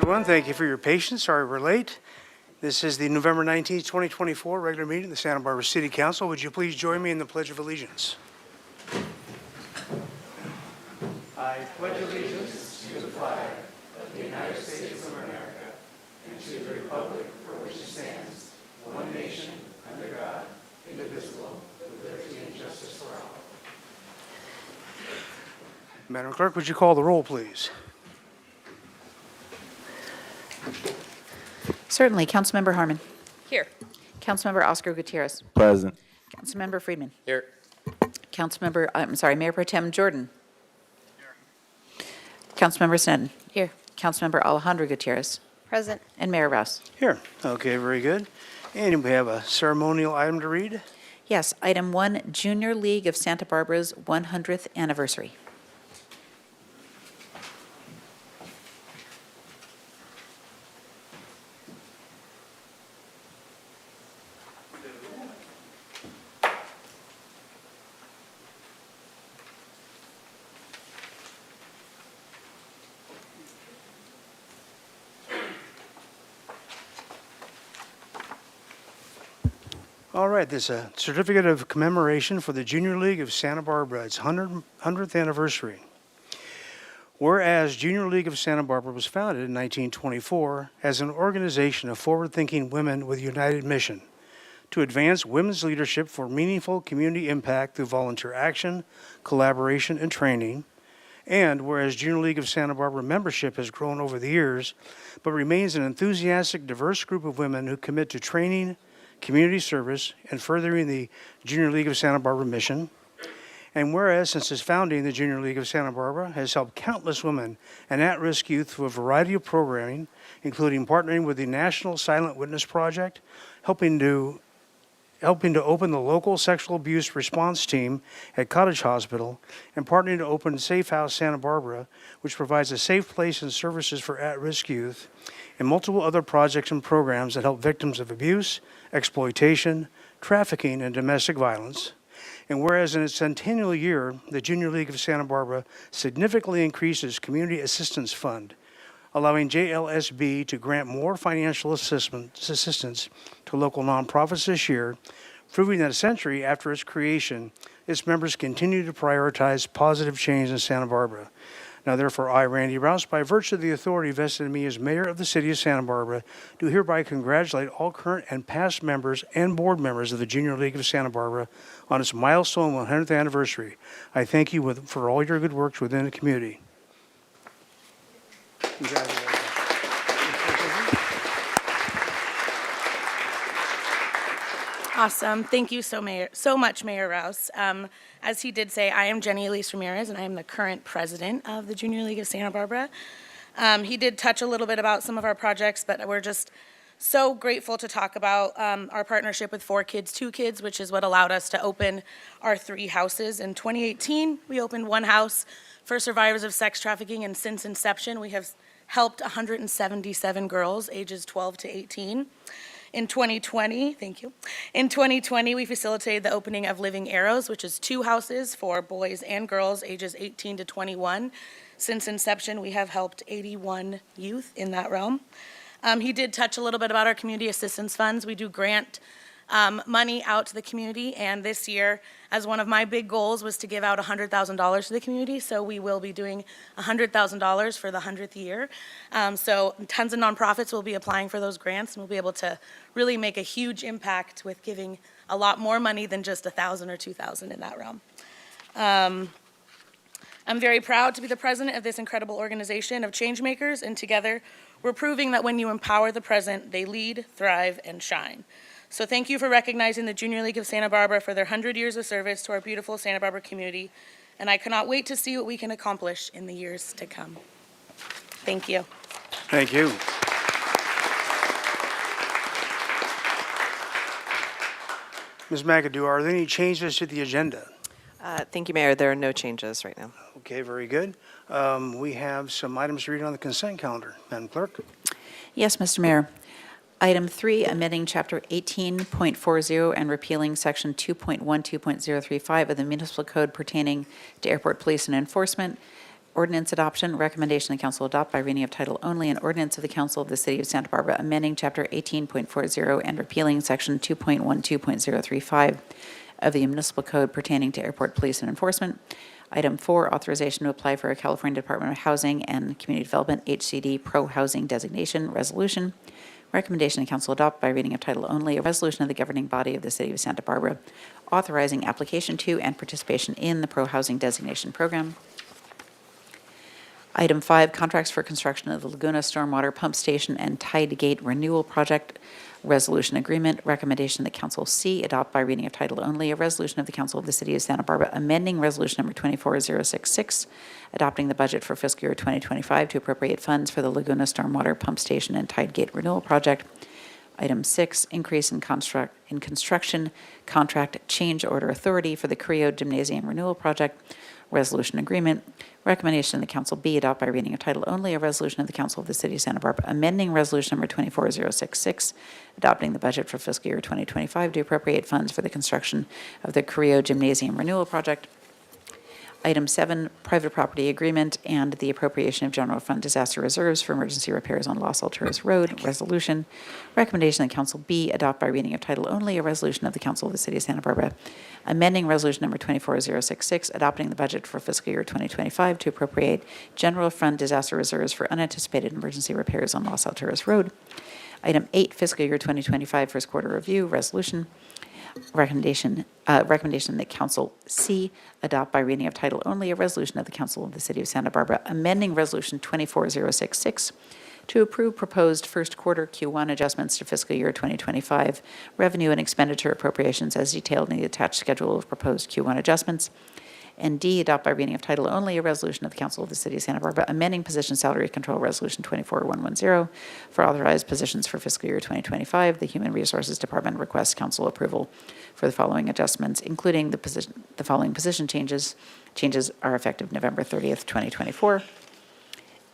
everyone. Thank you for your patience. Sorry we're late. This is the November 19th, 2024 regular meeting of the Santa Barbara City Council. Would you please join me in the Pledge of Allegiance? I pledge allegiance to the flag of the United States of America and to the republic for which it stands, one nation, under God, indivisible, with liberty and justice for all. Madam Clerk, would you call the roll, please? Certainly. Councilmember Harmon. Here. Councilmember Oscar Gutierrez. Present. Councilmember Friedman. Here. Mayor Pro Tem Jordan. Here. Councilmember Sneddon. Here. Councilmember Alejandro Gutierrez. Present. And Mayor Rouse. Here. Okay, very good. And we have a ceremonial item to read. Yes, item 1, Junior League of Santa Barbara's 100th anniversary. All right, this is a certificate of commemoration for the Junior League of Santa Barbara. It's 100th anniversary. Whereas Junior League of Santa Barbara was founded in 1924 as an organization of forward-thinking women with a united mission to advance women's leadership for meaningful community impact through volunteer action, collaboration, and training. And whereas Junior League of Santa Barbara membership has grown over the years, but remains an enthusiastic, diverse group of women who commit to training, community service, and furthering the Junior League of Santa Barbara mission. And whereas since its founding, the Junior League of Santa Barbara has helped countless women and at-risk youth through a variety of programming, including partnering with the National Silent Witness Project, helping to open the local sexual abuse response team at Cottage Hospital, and partnering to open Safe House Santa Barbara, which provides a safe place and services for at-risk youth, and multiple other projects and programs that help victims of abuse, exploitation, trafficking, and domestic violence. And whereas in its centennial year, the Junior League of Santa Barbara significantly increases Community Assistance Fund, allowing JLSB to grant more financial assistance to local nonprofits this year, proving that a century after its creation, its members continue to prioritize positive change in Santa Barbara. Now, therefore, I, Randy Rouse, by virtue of the authority vested in me as mayor of the city of Santa Barbara, do hereby congratulate all current and past members and board members of the Junior League of Santa Barbara on its milestone 100th anniversary. I thank you for all your good works within the community. Congratulations. Awesome. Thank you so much, Mayor Rouse. As he did say, I am Jenny Elise Ramirez, and I am the current president of the Junior League of Santa Barbara. He did touch a little bit about some of our projects, but we're just so grateful to talk about our partnership with 4Kids, 2Kids, which is what allowed us to open our 3 houses. In 2018, we opened 1 house for survivors of sex trafficking, and since inception, we have helped 177 girls ages 12 to 18. In 2020, thank you. In 2020, we facilitated the opening of Living Arrows, which is 2 houses for boys and girls ages 18 to 21. Since inception, we have helped 81 youth in that realm. He did touch a little bit about our community assistance funds. We do grant money out to the community, and this year, as one of my big goals was to give out $100,000 to the community, so we will be doing $100,000 for the 100th year. So tons of nonprofits will be applying for those grants, and we'll be able to really make a huge impact with giving a lot more money than just $1,000 or $2,000 in that realm. I'm very proud to be the president of this incredible organization of change makers, and together we're proving that when you empower the present, they lead, thrive, and shine. So thank you for recognizing the Junior League of Santa Barbara for their 100 years of service to our beautiful Santa Barbara community, and I cannot wait to see what we can accomplish in the years to come. Thank you. Thank you. Ms. McAdoo, are there any changes to the agenda? Thank you, Mayor. There are no changes right now. Okay, very good. We have some items to read on the consent calendar. Madam Clerk? Yes, Mr. Mayor. Item 3, amending Chapter 18.40 and repealing Section 2.12.035 of the Municipal Code pertaining to airport police and enforcement. Ordinance adoption, recommendation the council adopt by reading of title only an ordinance of the council of the city of Santa Barbara amending chapter 18.40 and repealing section 2.12.035 of the municipal code pertaining to airport police and enforcement. Item 4, authorization to apply for a California Department of Housing and Community Development HCD Pro Housing Designation Resolution. Recommendation the council adopt by reading of title only a resolution of the governing body of the city of Santa Barbara authorizing application to and participation in the Pro Housing Designation Program. Item 5, contracts for construction of the Laguna Stormwater Pump Station and Tide Gate Renewal Project Resolution Agreement. Recommendation that Council C adopt by reading of title only a resolution of the Council of the City of Santa Barbara amending Resolution Number 24066, adopting the budget for fiscal year 2025 to appropriate funds for the Laguna Stormwater Pump Station and Tide Gate Renewal Project. Item 6, increase in construction contract change order authority for the Creo Gymnasium Renewal Project Resolution Agreement. Recommendation the Council B adopt by reading of title only a resolution of the Council of the City of Santa Barbara amending Resolution Number 24066, adopting the budget for fiscal year 2025 to appropriate funds for the construction of the Creo Gymnasium Renewal Project. Item 7, private property agreement and the appropriation of general fund disaster reserves for emergency repairs on Los Alturas Road, resolution. Recommendation that Council B adopt by reading of title only a resolution of the Council of the City of Santa Barbara amending Resolution Number 24066, adopting the budget for fiscal year 2025 to appropriate general fund disaster reserves for unanticipated emergency repairs on Los Alturas Road. Item 8, fiscal year 2025 first quarter review, resolution. Recommendation that Council C adopt by reading of title only a resolution of the Council of the City of Santa Barbara amending Resolution 24066 to approve proposed first quarter Q1 adjustments to fiscal year 2025 revenue and expenditure appropriations as detailed in the attached schedule of proposed Q1 adjustments. And D, adopt by reading of title only a resolution of the Council of the City of Santa Barbara amending position salary control resolution 24110 for authorized positions for fiscal year 2025. The Human Resources Department requests council approval for the following adjustments, including the following position changes. Changes are effective November 30th, 2024.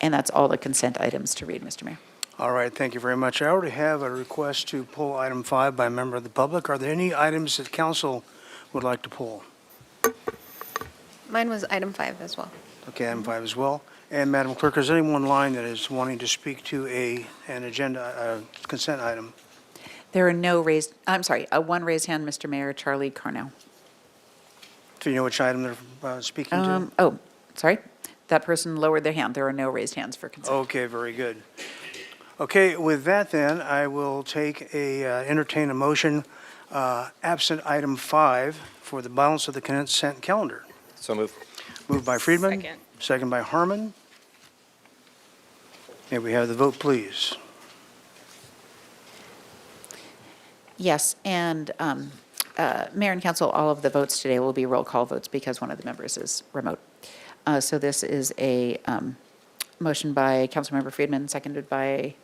And that's all the consent items to read, Mr. Mayor. All right, thank you very much. I already have a request to pull item 5 by a member of the public. Are there any items that council would like to pull? Mine was item 5 as well. Okay, item 5 as well. And Madam Clerk, is anyone in line that is wanting to speak to an agenda, consent item? There are no raised, one raised hand, Mr. Mayor, Charlie Carnell. Do you know which item they're speaking to? Sorry, that person lowered their hand. There are no raised hands for consent. Okay, very good. Okay, with that then, I will entertain a motion absent item 5 for the balance of the consent calendar. So moved. Moved by Friedman. Second. Second by Harmon. May we have the vote, please? Yes, and Mayor and Council, all of the votes today will be roll call votes because one of the members is remote. So this is a motion by Councilmember Friedman, seconded by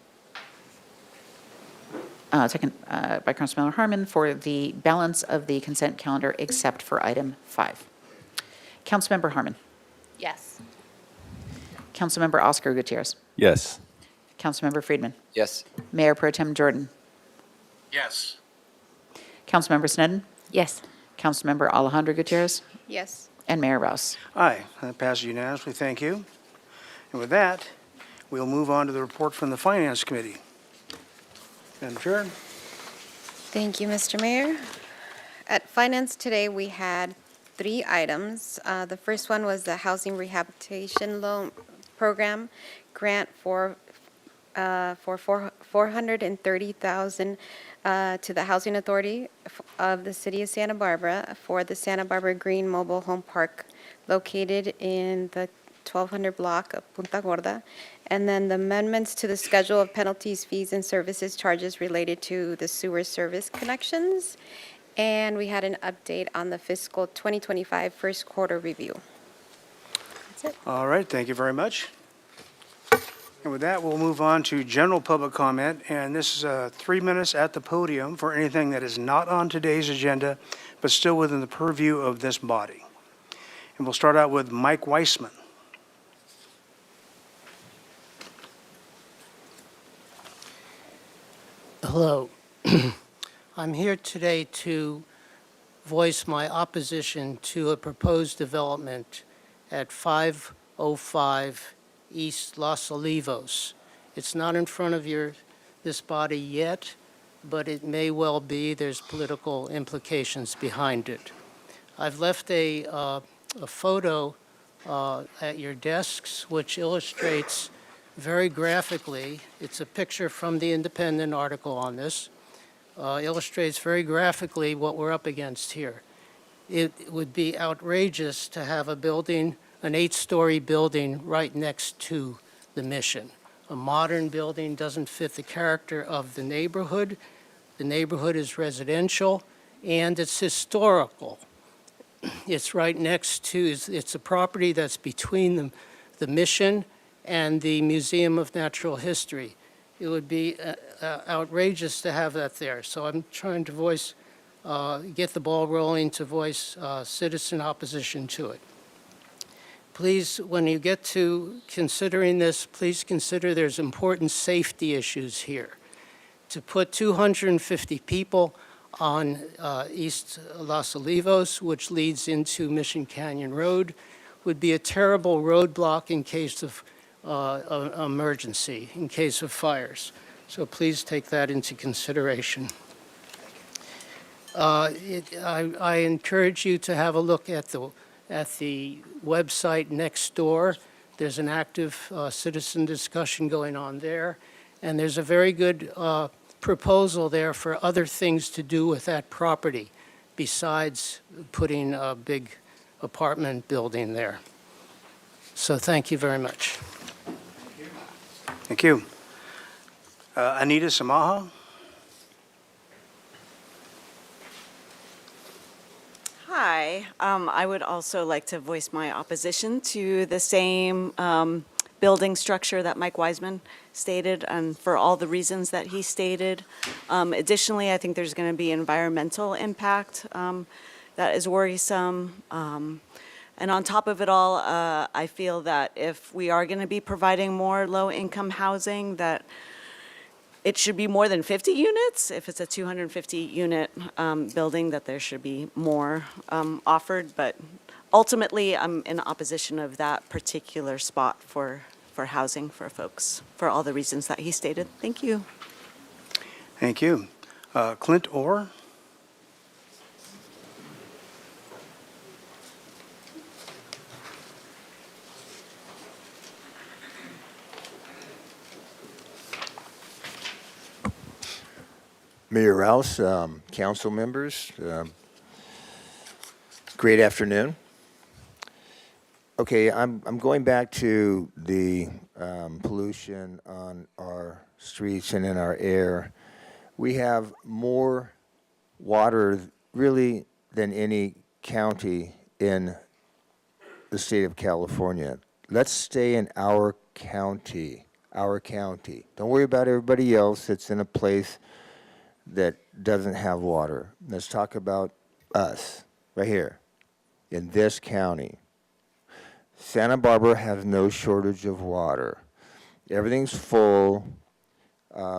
Councilmember Harmon for the balance of the consent calendar except for item 5. Councilmember Harmon. Yes. Councilmember Oscar Gutierrez. Yes. Councilmember Friedman. Yes. Mayor Pro Tem Jordan. Yes. Councilmember Snedden. Yes. Councilmember Alejandro Gutierrez. Yes. And Mayor Rouse. Aye, that passes unanimously. Thank you. And with that, we'll move on to the report from the Finance Committee. Madam Chair. Thank you, Mr. Mayor. At Finance today, we had 3 items. The first one was the Housing Rehabilitation Loan Program grant for $430,000 to the Housing Authority of the City of Santa Barbara for the Santa Barbara Green Mobile Home Park located in the 1200 block of Punta Gorda. And then the amendments to the schedule of penalties, fees, and services charges related to the sewer service connections. And we had an update on the fiscal 2025 first quarter review. That's it. All right, thank you very much. And with that, we'll move on to general public comment, and this is 3 minutes at the podium for anything that is not on today's agenda, but still within the purview of this body. And we'll start out with Mike Weissman. Hello. I'm here today to voice my opposition to a proposed development at 5 105 East Los Olivos. It's not in front of this body yet, but it may well be. There's political implications behind it. I've left a photo at your desks which illustrates very graphically, it's a picture from the Independent article on this, illustrates very graphically what we're up against here. It would be outrageous to have a building, an 8-story building right next to the Mission. A modern building doesn't fit the character of the neighborhood. The neighborhood is residential and it's historical. It's right next to, it's a property that's between the Mission and the Museum of Natural History. It would be outrageous to have that there. So I'm trying to get the ball rolling to voice citizen opposition to it. Please, when you get to considering this, please consider there's important safety issues here. To put 250 people on East Los Olivos, which leads into Mission Canyon Road, would be a terrible roadblock in case of emergency, in case of fires. So please take that into consideration. I encourage you to have a look at the website next door. There's an active citizen discussion going on there, and there's a very good proposal there for other things to do with that property besides putting a big apartment building there. So thank you very much. Thank you. Anita Samaha? Hi, I would also like to voice my opposition to the same building structure that Mike Wiseman stated, and for all the reasons that he stated. Additionally, I think there's going to be environmental impact that is worrisome. And on top of it all, I feel that if we are going to be providing more low-income housing, that it should be more than 50 units. If it's a 250-unit building, that there should be more offered. But ultimately, I'm in opposition of that particular spot for housing for folks, for all the reasons that he stated. Thank you. Thank you. Clint Orr? Mayor Rouse, council members, great afternoon. Okay, I'm going back to the pollution on our streets and in our air. We have more water really than any county in the state of California. Let's stay in our county, our county. Don't worry about everybody else that's in a place that doesn't have water. Let's talk about us right here in this county. Santa Barbara has no shortage of water. Everything's full.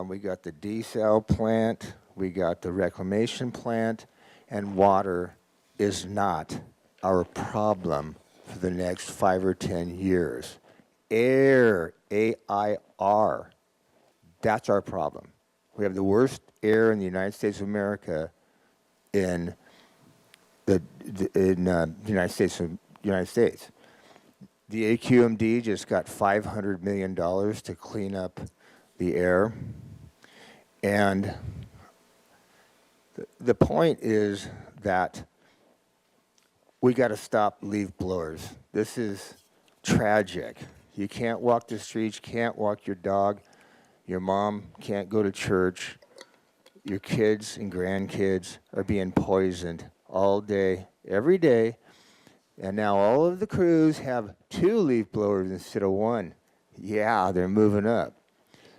We got the desal plant, we got the reclamation plant, and water is not our problem for the next 5 or 10 years. Air, A-I-R, that's our problem. We have the worst air in the United States of America in the United States. The AQMD just got $500 million to clean up the air. And the point is that we got to stop leaf blowers. This is tragic. You can't walk the streets, can't walk your dog. Your mom can't go to church. Your kids and grandkids are being poisoned all day, every day. And now all of the crews have 2 leaf blowers instead of 1. Yeah, they're moving up.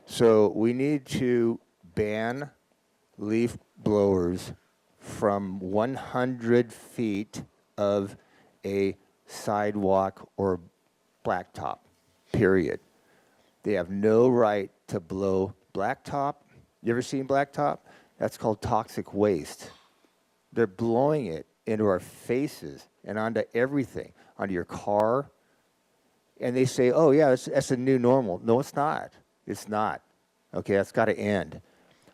So we need to ban leaf blowers from 100 feet of a sidewalk or blacktop, period. They have no right to blow blacktop. You ever seen blacktop? That's called toxic waste. They're blowing it into our faces and onto everything, onto your car, and they say, oh, yeah, that's a new normal. No, it's not. It's not. Okay, that's got to end.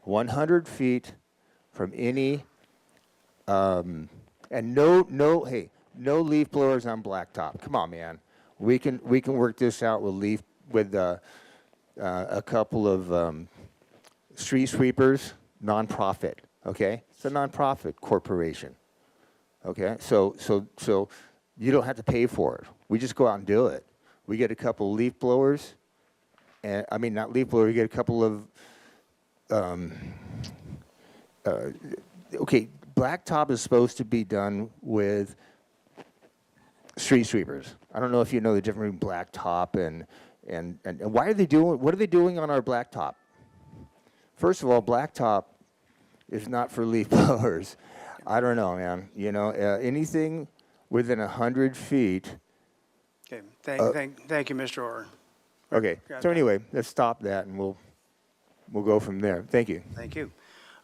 100 feet from any, and hey, no leaf blowers on blacktop. Come on, man. We can work this out with a couple of street sweepers, nonprofit. Okay, it's a nonprofit corporation. Okay, so you don't have to pay for it. We just go out and do it. We get a couple of leaf blowers, and I mean not leaf blowers. We get a couple of okay, blacktop is supposed to be done with street sweepers. I don't know if you know the difference between blacktop and why are they doing, what are they doing on our blacktop? First of all, blacktop is not for leaf blowers. I don't know, man. You know, anything within 100 feet. Okay, thank you, Mr. Orr. Okay, Got so that. anyway, let's stop that and we'll go from there. Thank you. Thank you.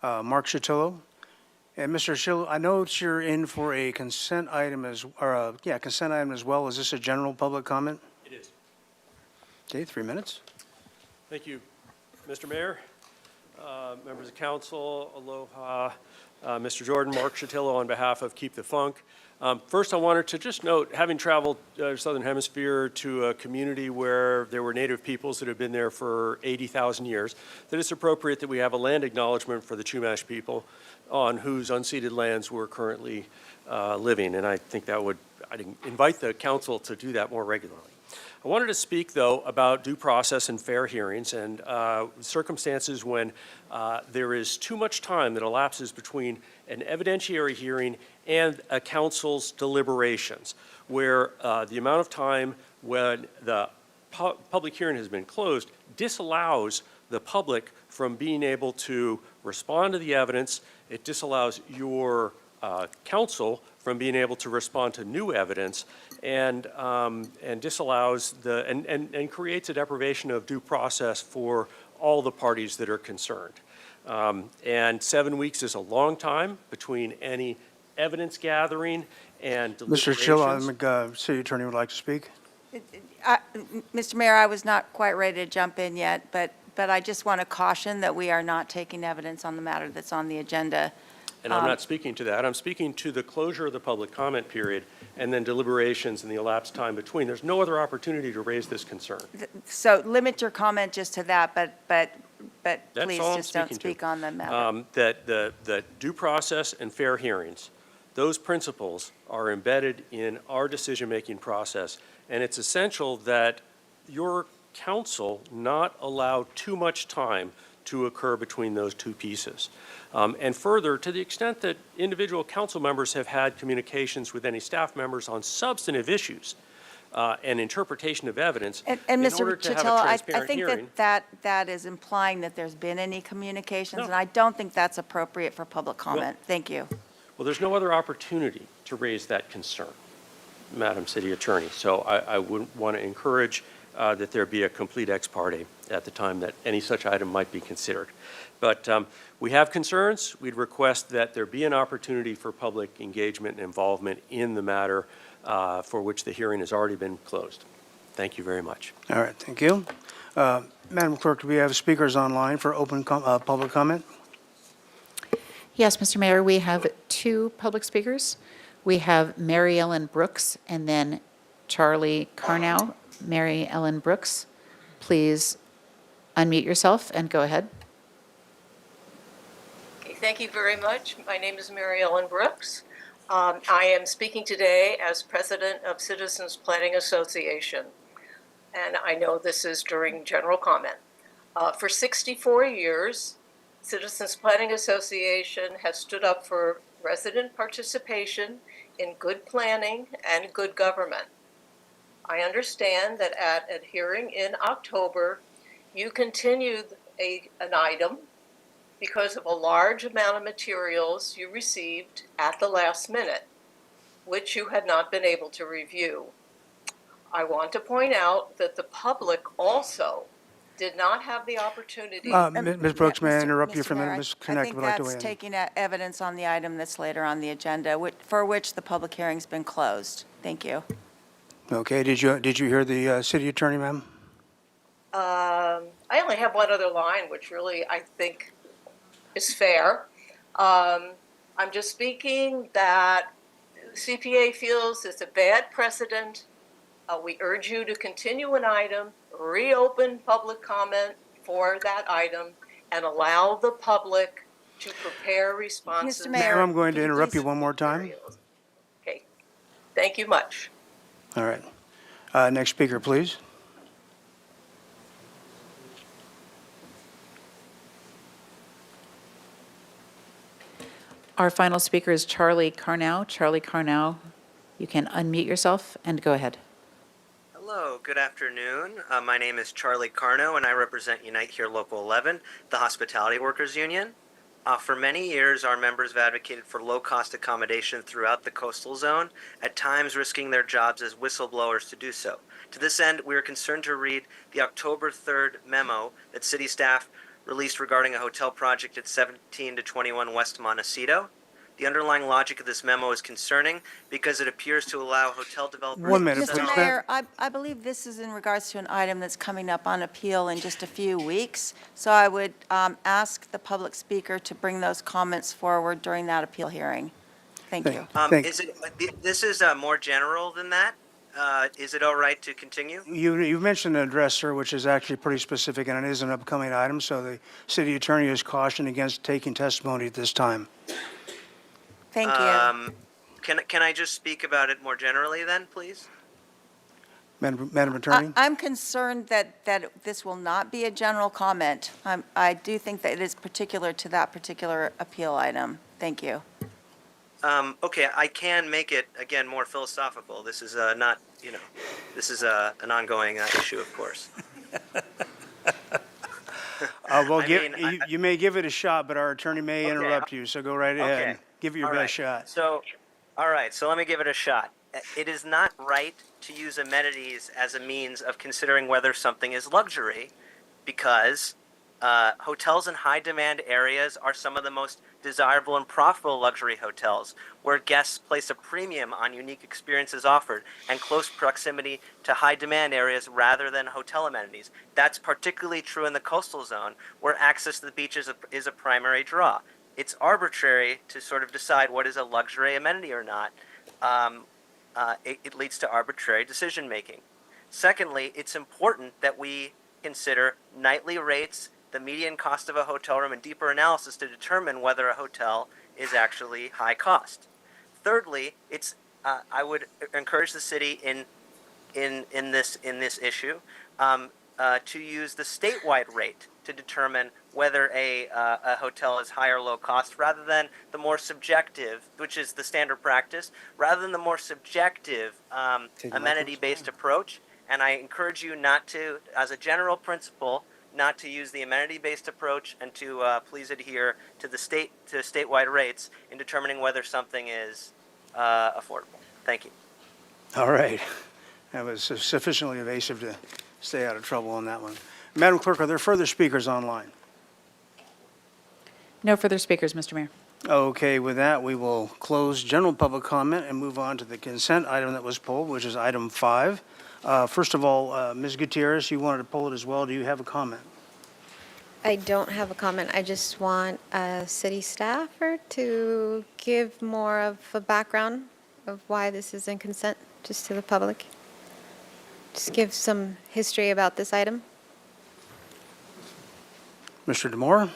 Mark Chatillo. And Mr. Chatillo, I know that you're in for a consent item consent item as well. Is this a general public comment? It is. Okay, 3 minutes. Thank you, Mr. Mayor, members of council, aloha. Mr. Jordan, Mark Chatillo on behalf of Keep the Funk. First, I wanted to just note, having traveled Southern Hemisphere to a community where there were native peoples that have been there for 80,000 years, that it's appropriate that we have a land acknowledgement for the Chumash people on whose unceded lands we're currently living. And I think I'd invite the council to do that more regularly. I wanted to speak, though, about due process and fair hearings and circumstances when there is too much time that elapses between an evidentiary hearing and a council's deliberations, where the amount of time when the public hearing has been closed disallows the public from being able to respond to the evidence. It disallows your council from being able to respond to new evidence, and disallows and creates a deprivation of due process for all the parties that are concerned. And 7 weeks is a long time between any evidence gathering and Mr. deliberations. Chatillo, City Attorney would like to speak. Mr. Mayor, I was not quite ready to jump in yet, but I just want to caution that we are not taking evidence on the matter that's on the agenda. And I'm not speaking to that. I'm speaking to the closure of the public comment period and then deliberations and the elapsed time between. There's no other opportunity to raise this concern. So limit your comment just to that, but That's please all I'm just don't speaking to. speak on the matter. That the due process and fair hearings, those principles are embedded in our decision-making process. And it's essential that your council not allow too much time to occur between those two pieces. And further, to the extent that individual council members have had communications with any staff members on substantive issues and interpretation of evidence, And in Mr. order to have a Chatillo, I transparent think hearing. that is implying that there's been any communications, No. and I don't think that's appropriate for public comment. Thank you. Well, there's no other opportunity to raise that concern, Madam City Attorney. So I would want to encourage that there be a complete ex parte at the time that any such item might be considered. But we have concerns. We'd request that there be an opportunity for public engagement and involvement in the matter for which the hearing has already been closed. Thank you very much. All right, thank you. Madam Clerk, do we have speakers online for open public comment? Yes, Mr. Mayor, we have 2 public speakers. We have Mary Ellen Brooks and then Charlie Carnow. Mary Ellen Brooks, please unmute yourself and go ahead. Okay, thank you very much. My name is Mary Ellen Brooks. I am speaking today as president of Citizens Planning Association, and I know this is during general comment. For 64 years, Citizens Planning Association has stood up for resident participation in good planning and good government. I understand that at a hearing in October, you continued an item because of a large amount of materials you received at the last minute, which you had not been able to review. I want to point out that the public also did not have the opportunity. Ms. Brooks, may I Mr. interrupt you for a Mr. minute? Mayor, Ms. I Connect think would like to weigh that's in. taking evidence on the item that's later on the agenda, for which the public hearing's been closed. Thank you. Okay, did you hear the city attorney, ma'am? I only have one other line, which really I think is fair. I'm just speaking that CPA feels it's a bad precedent. We urge you to continue an item, reopen public comment for that item, and allow the public to prepare responses. Mr. Ma'am, Mayor, I'm going to could you interrupt you please- one more time. Materials. Okay, thank you much. All right. Next speaker, please. Our final speaker is Charlie Carnow. Charlie Carnow, you can unmute yourself and go ahead. Hello, good afternoon. My name is Charlie Carno, and I represent Unite Here Local 11, the Hospitality Workers Union. For many years, our members have advocated for low-cost accommodation throughout the coastal zone, at times risking their jobs as whistleblowers to do so. To this end, we are concerned to read the October 3rd memo that city staff released regarding a hotel project at 17 to 21 West Montecito. The underlying logic of this memo is concerning because it appears to allow hotel developers... 1 minute, Mr. please, ma'am. Mayor, I believe this is in regards to an item that's coming up on appeal in just a few weeks. So I would ask the public speaker to bring those comments forward during that appeal hearing. Thank you. This is more general than that. Is it all right to continue? You mentioned an address, sir, which is actually pretty specific, and it is an upcoming item, so the city attorney is cautioned against taking testimony at this time. Thank you. Can I just speak about it more generally then, please? Madam Attorney? I'm concerned that this will not be a general comment. I do think that it is particular to that particular appeal item. Thank you. Okay, I can make it, again, more philosophical. This is not, this is an ongoing issue, of course. Well, I you may give it a shot, but our attorney may Okay. interrupt you, so go right ahead. Okay. Give it your All best right. shot. So, all right, so let me give it a shot. It is not right to use amenities as a means of considering whether something is luxury, because hotels in high-demand areas are some of the most desirable and profitable luxury hotels, where guests place a premium on unique experiences offered and close proximity to high-demand areas rather than hotel amenities. That's particularly true in the coastal zone, where access to the beach is a primary draw. It's arbitrary to sort of decide what is a luxury amenity or not. It leads to arbitrary decision-making. Secondly, it's important that we consider nightly rates, the median cost of a hotel room, and deeper analysis to determine whether a hotel is actually high cost. Thirdly, I would encourage the city in this issue to use the statewide rate to determine whether a hotel is high or low cost, rather than the more subjective, which is the standard practice, rather than the more subjective amenity-based approach. And I encourage you not to, as a general principle, not to use the amenity-based approach, and to please adhere to the statewide rates in determining whether something is affordable. Thank you. All right. That was sufficiently evasive to stay out of trouble on that one. Madam Clerk, are there further speakers online? No further speakers, Mr. Mayor. Okay, with that, we will close general public comment and move on to the consent item that was pulled, which is item 5. First of all, Ms. Gutierrez, you wanted to pull it as well. Do you have a comment? I don't have a comment. I just want a city staffer to give more of a background of why this is in consent, just to the public. Just give some history about this item. Mr. DeMore?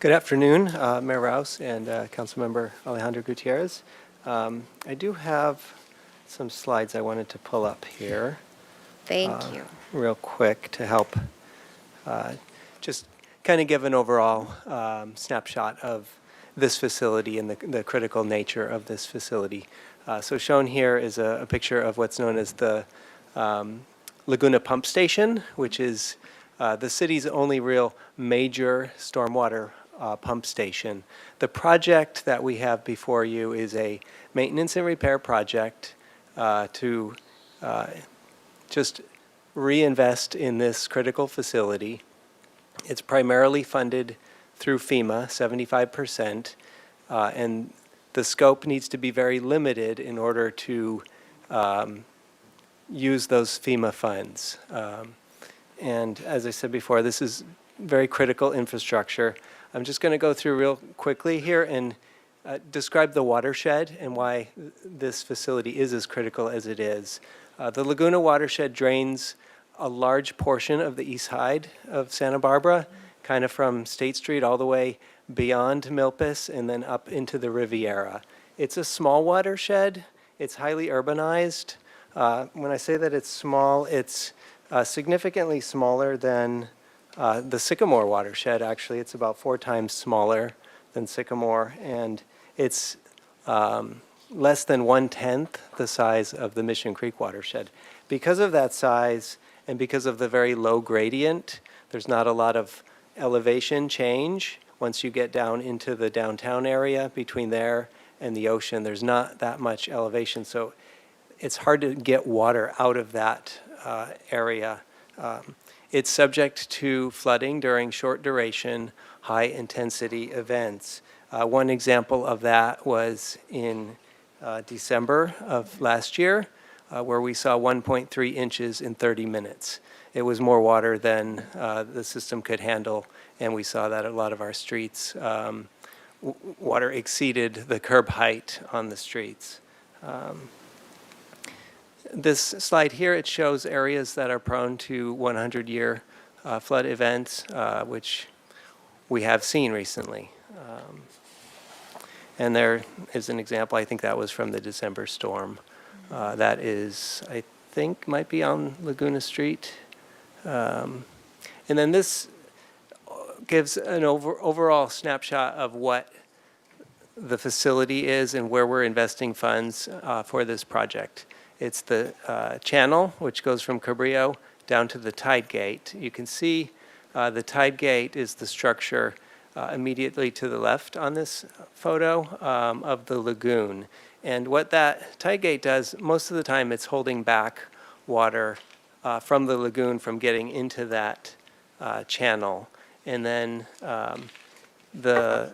Good afternoon, Mayor Rouse and Councilmember Alejandro Gutierrez. I do have some slides I wanted to pull up here. Thank you. Real quick to help just kind of give an overall snapshot of this facility and the critical nature of this facility. So shown here is a picture of what's known as the Laguna Pump Station, which is the city's only real major stormwater pump station. The project that we have before you is a maintenance and repair project to just reinvest in this critical facility. It's primarily funded through FEMA, 75%, and the scope needs to be very limited in order to use those FEMA funds. And as I said before, this is very critical infrastructure. I'm just going to go through real quickly here and describe the watershed and why this facility is as critical as it is. The Laguna watershed drains a large portion of the east side of Santa Barbara, kind of from State Street all the way beyond Milpas and then up into the Riviera. It's a small watershed. It's highly urbanized. When I say that it's small, it's significantly smaller than the Sycamore watershed. Actually, it's about 4 times smaller than Sycamore, and it's less than 1/10 the size of the Mission Creek watershed. Because of that size and because of the very low gradient, there's not a lot of elevation change. Once you get down into the downtown area between there and the ocean, there's not that much elevation, so it's hard to get water out of that area. It's subject to flooding during short duration, high intensity events. One example of that was in December of last year, where we saw 1.3 inches in 30 minutes. It was more water than the system could handle, and we saw that a lot of our streets, water exceeded the curb height on the streets. This slide here, it shows areas that are prone to 100-year flood events, which we have seen recently. And there is an example, I think that was from the December storm. That is, I think, might be on Laguna Street. And then this gives an overall snapshot of what the facility is and where we're investing funds for this project. It's the channel, which goes from Cabrillo down to the tide gate. You can see the tide gate is the structure immediately to the left on this photo of the lagoon. And what that tide gate does, most of the time it's holding back water from the lagoon from getting into that channel. And then the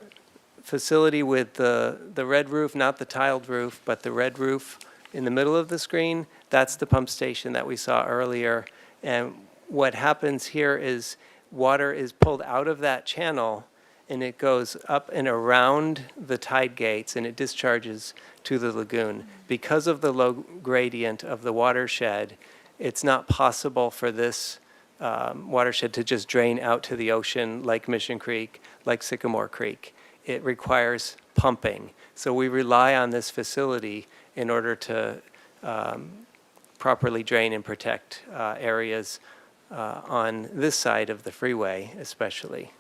facility with the red roof, not the tiled roof, but the red roof in the middle of the screen, that's the pump station that we saw earlier. And what happens here is water is pulled out of that channel and it goes up and around the tide gates and it discharges to the lagoon. Because of the low gradient of the watershed, it's not possible for this watershed to just drain out to the ocean like Mission Creek, like Sycamore Creek. It requires pumping. So we rely on this facility in order to properly drain and protect areas on this side of the freeway, especially.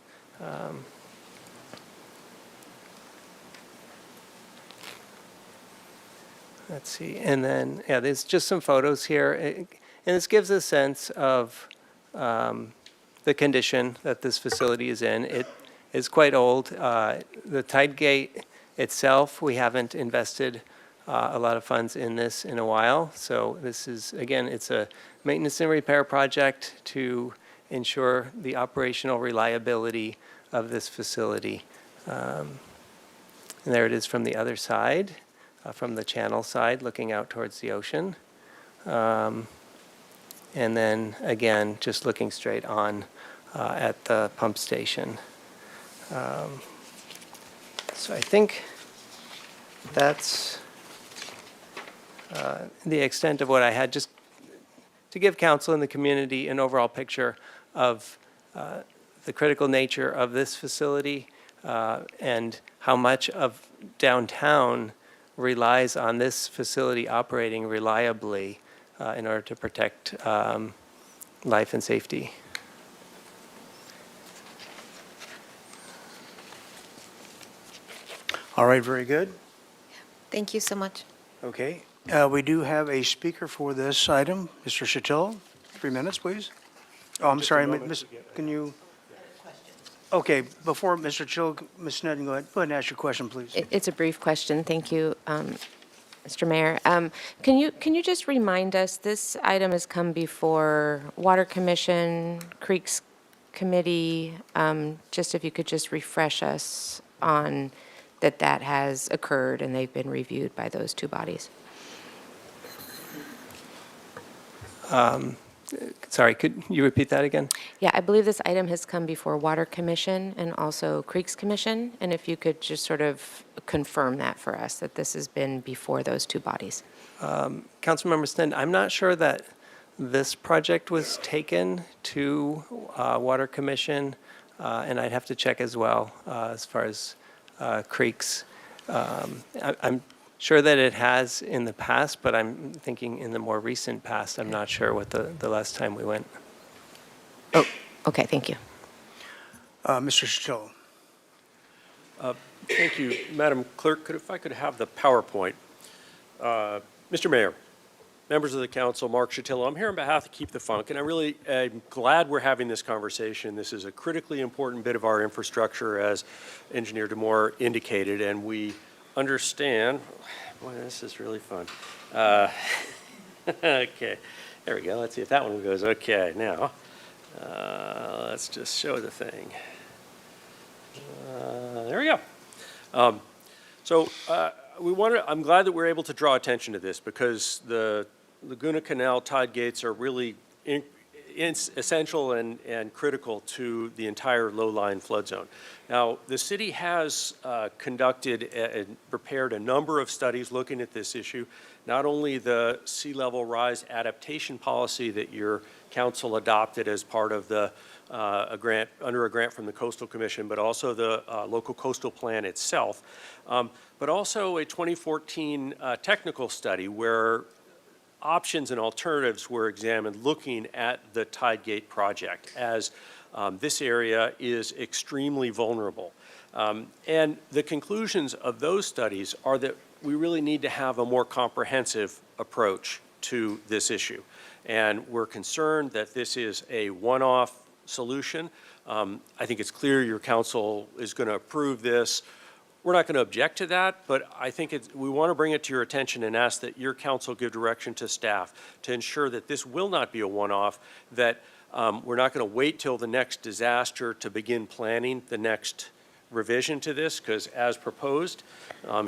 Let's see, and then, yeah, there's just some photos here. And this gives a sense of the condition that this facility is in. It is quite old. The tide gate itself, we haven't invested a lot of funds in this in a while. So this is, again, it's a maintenance and repair project to ensure the operational reliability of this facility. And there it is from the other side, from the channel side, looking out towards the ocean. And then, again, just looking straight on at the pump station. So I think that's the extent of what I had, just to give council and the community an overall picture of the critical nature of this facility and how much of downtown relies on this facility operating reliably in order to protect life and safety. All right, very good. Thank you so much. Okay. We do have a speaker for this item, Mr. Chatillo. 3 minutes, please. Oh, I'm sorry, Miss, can you? Okay, before Mr. Chill, Ms. Sneddon, go ahead and ask your question, please. It's a brief question. Thank you, Mr. Mayor. Can you just remind us, this item has come before Water Commission, Creeks committee, just if you could just refresh us on that has occurred and they've been reviewed by those two bodies. Sorry, could you repeat that again? Yeah, I believe this item has come before Water Commission and also Creeks Commission, and if you could just sort of confirm that for us, that this has been before those two bodies. Councilmember Snen, I'm not sure that this project was taken to Water Commission, and I'd have to check as well as far as creeks. I'm sure that it has in the past, but I'm thinking in the more recent past, I'm not sure what the last time we went. Oh, okay, thank you. Mr. Chatillo. Thank you, Madam Clerk. If I could have the PowerPoint. Mr. Mayor, members of the council, Mark Chatillo, I'm here on behalf of Keep the Funk, and I really am glad we're having this conversation. This is a critically important bit of our infrastructure, as Engineer DeMoore indicated, and we understand. Boy, this is really fun. Okay, there we go. Let's see if that one goes okay. Now, let's just show the thing. There we go. I'm glad that we're able to draw attention to this because the Laguna Canal tide gates are really essential and critical to the entire low-lying flood zone. Now, the city has conducted and prepared a number of studies looking at this issue, not only the sea level rise adaptation policy that your council adopted as part of the under a grant from the Coastal Commission, but also the local coastal plan itself, but also a 2014 technical study where options and alternatives were examined looking at the tide gate project, as this area is extremely vulnerable. And the conclusions of those studies are that we really need to have a more comprehensive approach to this issue. And we're concerned that this is a one-off solution. I think it's clear your council is going to approve this. We're not going to object to that, but I think we want to bring it to your attention and ask that your council give direction to staff to ensure that this will not be a one-off, that we're not going to wait till the next disaster to begin planning the next revision to this, because as proposed,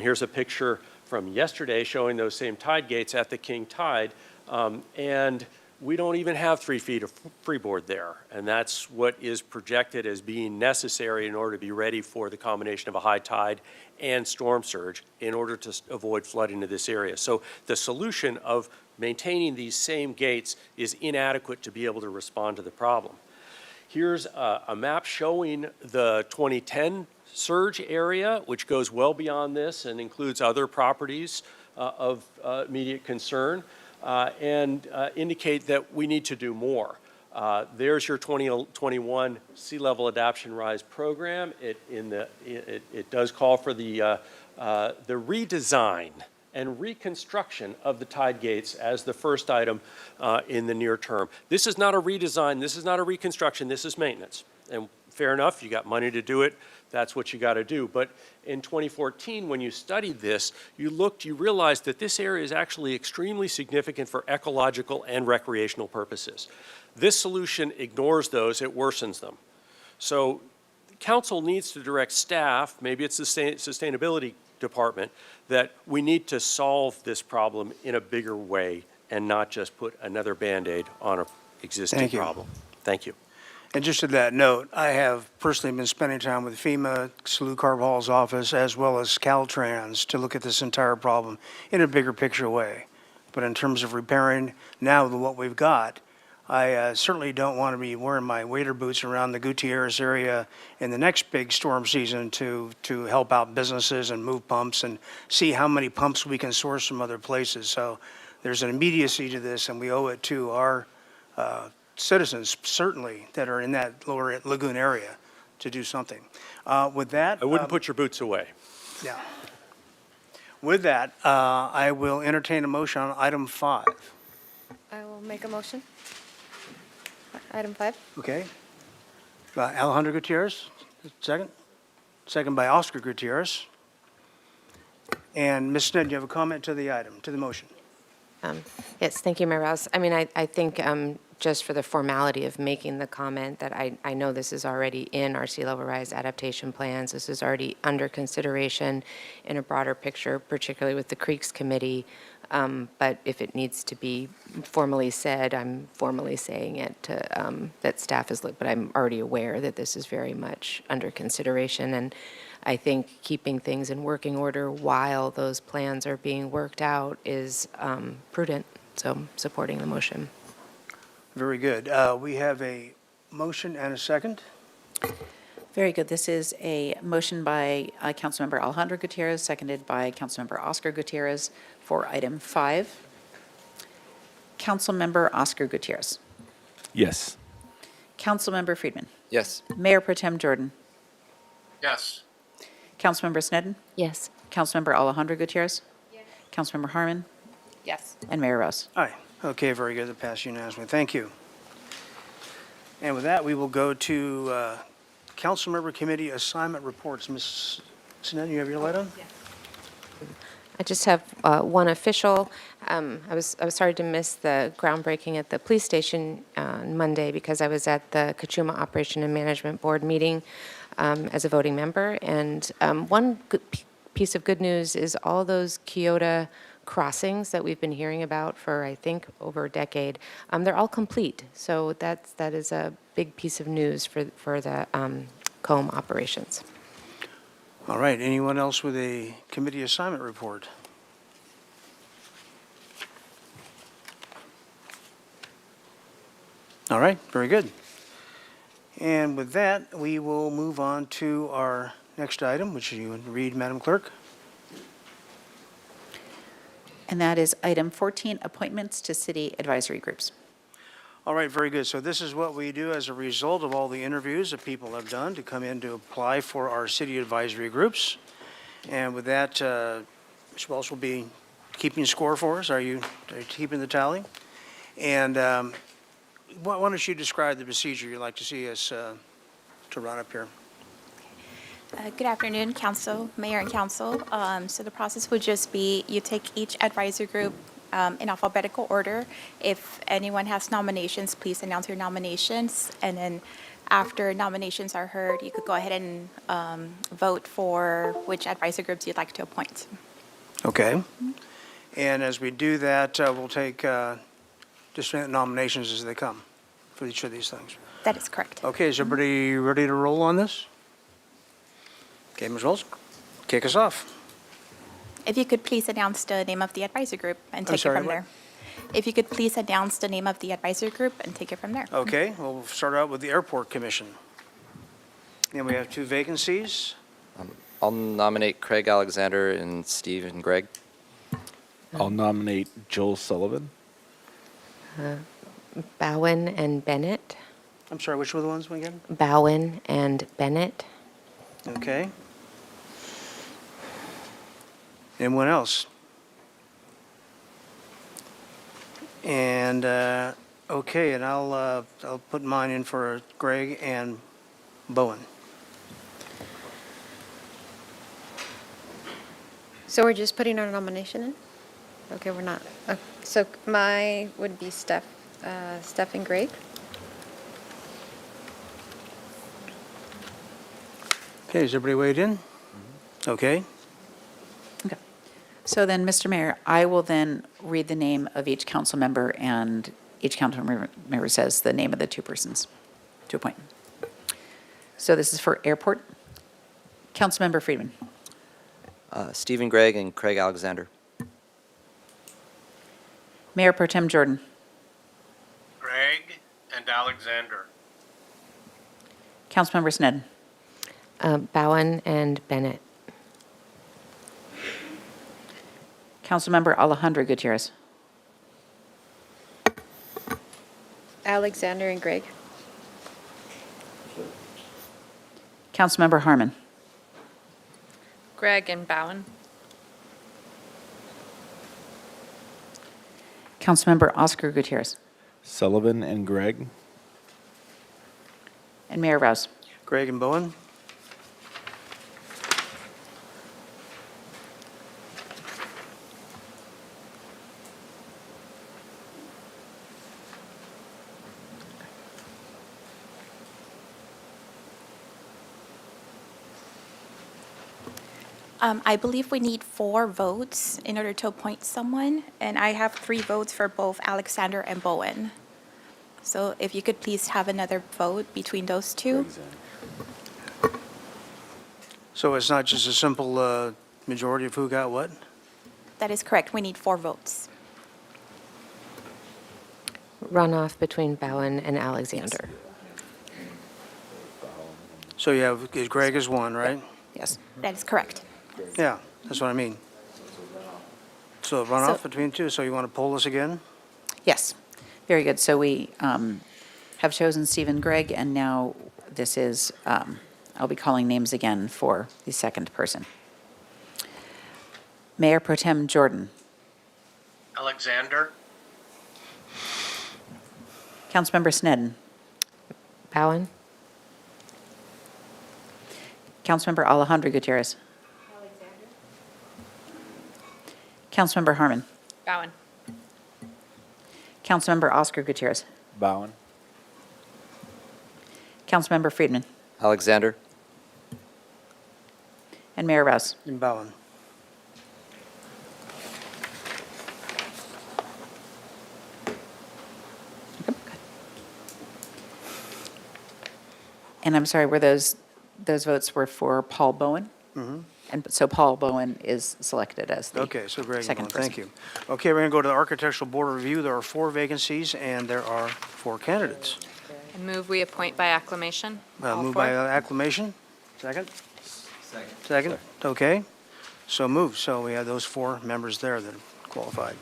here's a picture from yesterday showing those same tide gates at the King Tide, and we don't even have 3 feet of freeboard there, and that's what is projected as being necessary in order to be ready for the combination of a high tide and storm surge in order to avoid flooding of this area. So the solution of maintaining these same gates is inadequate to be able to respond to the problem. Here's a map showing the 2010 surge area, which goes well beyond this and includes other properties of immediate concern. And indicate that we need to do more. There's your 2021 Sea Level Adaptation Rise program. It does call for the redesign and reconstruction of the tide gates as the first item in the near term. This is not a redesign. This is not a reconstruction. This is maintenance. And fair enough, you got money to do it. That's what you got to do. But in 2014, when you studied this, you realized that this area is actually extremely significant for ecological and recreational purposes. This solution ignores those, it worsens them. So council needs to direct staff, maybe it's the sustainability department, that we need to solve this problem in a bigger way and not just put another Band-Aid on an existing problem. Thank you. And just to that note, I have personally been spending time with FEMA, Salute Carval's office, as well as Caltrans to look at this entire problem in a bigger picture way. But in terms of repairing now what we've got, I certainly don't want to be wearing my wader boots around the Gutierrez area in the next big storm season to help out businesses and move pumps and see how many pumps we can source from other places. So there's an immediacy to this, and we owe it to our citizens, certainly, that are in that lower lagoon area to do something. With that, I wouldn't put your boots away. Yeah. With that, I will entertain a motion on item 5. I will make a motion. Item 5. Okay. Alejandro Gutierrez, second. Second by Oscar Gutierrez. And Ms. Sneddon, you have a comment to the item, to the motion? Yes, thank you, Mayor Rouse. I mean, I think just for the formality of making the comment that I know this is already in our sea level rise adaptation plans. This is already under consideration in a broader picture, particularly with the Creeks Committee. But if it needs to be formally said, I'm formally saying it to, that staff is, but I'm already aware that this is very much under consideration. And I think keeping things in working order while those plans are being worked out is prudent. So supporting the motion. Very good. We have a motion and a second. Very good. This is a motion by Councilmember Alejandro Gutierrez, seconded by Councilmember Oscar Gutierrez for item 5. Councilmember Oscar Gutierrez. Yes. Councilmember Friedman. Yes. Mayor Pro Tem Jordan. Yes. Councilmember Sneddon. Yes. Councilmember Alejandro Gutierrez. Yes. Councilmember Harmon. Yes. And Mayor Rouse. Aye. Okay, very good. That passed unanimously. Thank you. And with that, we will go to Councilmember Committee assignment reports. Ms. Sinet, you have your light on? I just have one official. I was sorry to miss the groundbreaking at the police station on Monday because I was at the Kachuma Operation and Management Board meeting as a voting member. And one good piece of good news is all those Kyoto crossings that we've been hearing about for, I think, over a decade, they're all complete. So that is a big piece of news for the COMB operations. All right. Anyone else with a committee assignment report? All right. Very good. And with that, we will move on to our next item, which you would read, Madam Clerk. And that is item 14, appointments to city advisory groups. All right, very good. So this is what we do as a result of all the interviews that people have done to come in to apply for our city advisory groups. And with that, Ms. Welch will be keeping score for us. Are you keeping the tally? And why don't you describe the procedure you'd like to see us to run up here? Good afternoon, Council, Mayor and Council. So the process would just be you take each advisory group in alphabetical order. If anyone has nominations, please announce your nominations. And then after nominations are heard, you could go ahead and vote for which advisory groups you'd like to appoint. Okay. And as we do that, we'll take just nominations as they come for each of these things. That is correct. Okay, is everybody ready to roll on this? Okay, Ms. Wells, kick us off. If you could please announce the name of the advisory group and take it from there. If you could please announce the name of the advisory group and take it from there. Okay, well, we'll start out with the Airport Commission. And we have 2 vacancies. I'll nominate Craig Alexander and Steve and Greg. I'll nominate Joel Sullivan. Bowen and Bennett. I'm sorry, which were the ones again? Bowen and Bennett. Okay. Anyone else? And, okay, and I'll put mine in for Greg and Bowen. So we're just putting our nomination in? Okay, we're not. So my would be Steph and Greg. Okay, is everybody weighed in? Okay. Okay. So then, Mr. Mayor, I will then read the name of each council member, and each council member says the name of the 2 persons to appoint. So this is for Airport. Councilmember Friedman. Steve and Greg and Craig Alexander. Mayor Pro Tem Jordan. Greg and Alexander. Councilmember Sneddon. Bowen and Bennett. Councilmember Alejandro Gutierrez. Alexander and Greg. Councilmember Harmon. Greg and Bowen. Councilmember Oscar Gutierrez. Sullivan and Greg. And Mayor Rouse. Greg and Bowen. I believe we need 4 votes in order to appoint someone, and I have 3 votes for both Alexander and Bowen. So if you could please have another vote between those two. So it's not just a simple majority of who got what? That is correct. We need 4 votes. Runoff between Bowen and Alexander. So you have, Greg is one, right? Yes. That is correct. Yeah, that's what I mean. So runoff So- between two, so you want to poll this again? Yes. Very good. So we have chosen Stephen Gregg, and now this is, I'll be calling names again for the second person. Mayor Pro Tem Jordan. Alexander. Councilmember Snedden. Bowen? Councilmember Alejandro Gutierrez. Councilmember Harmon. Bowen. Councilmember Oscar Gutierrez. Bowen. Councilmember Friedman. Alexander. And Mayor Rouse. In Bowen. And I'm sorry, were those votes were for Paul Bowen? Mhm. And so Paul Bowen is selected as the Okay, so Greg, second person. thank you. Okay, we're going to go to the Architectural Board of Review. There are 4 vacancies, and there are 4 candidates. I move we appoint by acclamation. All Moved four. by acclamation. Second? Second, okay. So moved. So we have those 4 members there that are qualified.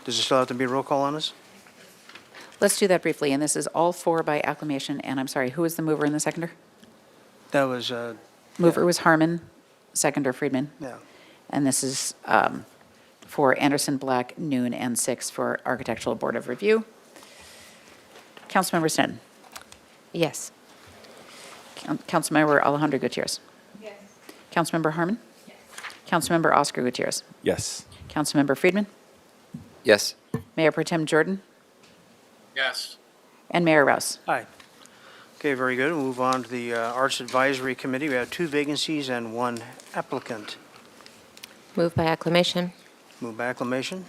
Does it still have to be a roll call on this? Let's do that briefly, and this is all 4 by acclamation, and I'm sorry, who was the mover and the seconder? That was, Mover was Harmon, seconder Friedman. yeah. And this is for Anderson, Black, Noon, and 6 for Architectural Board of Review. Councilmember Snedden. Yes. Councilmember Alejandro Gutierrez. Yes. Councilmember Harmon. Yes. Councilmember Oscar Gutierrez. Yes. Councilmember Friedman. Yes. Mayor Pro Tem Jordan. Yes. And Mayor Rouse. Aye. Okay, very good. We'll move on to the Arts Advisory Committee. We have 2 vacancies and 1 applicant. Move by acclamation. Moved by acclamation.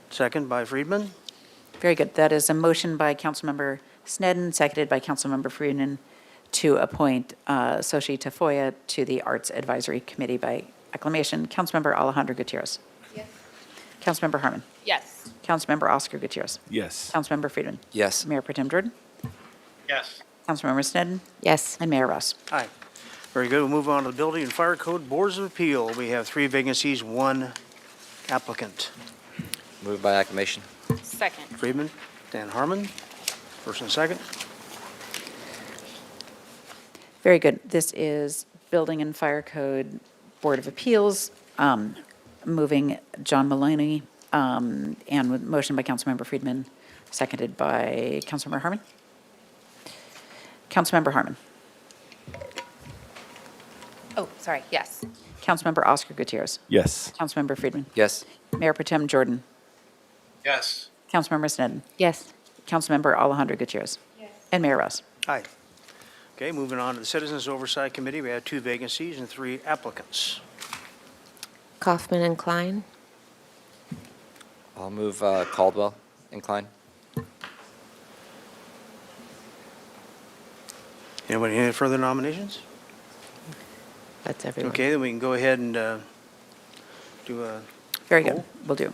Second by Friedman. Very good. That is a motion by Councilmember Snedden, seconded by Councilmember Friedman, to appoint Soshi Tafoya to the Arts Advisory Committee by acclamation. Councilmember Alejandro Gutierrez. Yes. Councilmember Harmon. Yes. Councilmember Oscar Gutierrez. Yes. Councilmember Friedman. Yes. Mayor Pro Tem Jordan. Yes. Councilmember Snedden. Yes. And Mayor Rouse. Aye. Very good. We'll move on to the Building and Fire Code Boards of Appeal. We have 3 vacancies, 1 applicant. Move by acclamation. Second. Friedman, Dan Harmon, first and second. Very good. This is Building and Fire Code Board of Appeals, moving John Maloney, and with motion by Councilmember Friedman, seconded by Councilmember Harmon. Councilmember Harmon. Oh, sorry, yes. Councilmember Oscar Gutierrez. Yes. Councilmember Friedman. Yes. Mayor Pro Tem Jordan. Yes. Councilmember Snedden. Yes. Councilmember Alejandro Gutierrez. And Mayor Rouse. Aye. Okay, moving on to the Citizens Oversight Committee. We have 2 vacancies and 3 applicants. Kaufman and Klein. I'll move Caldwell and Klein. Anybody, any further nominations? That's everyone. Okay, then we can go ahead and do a Very good. Roll.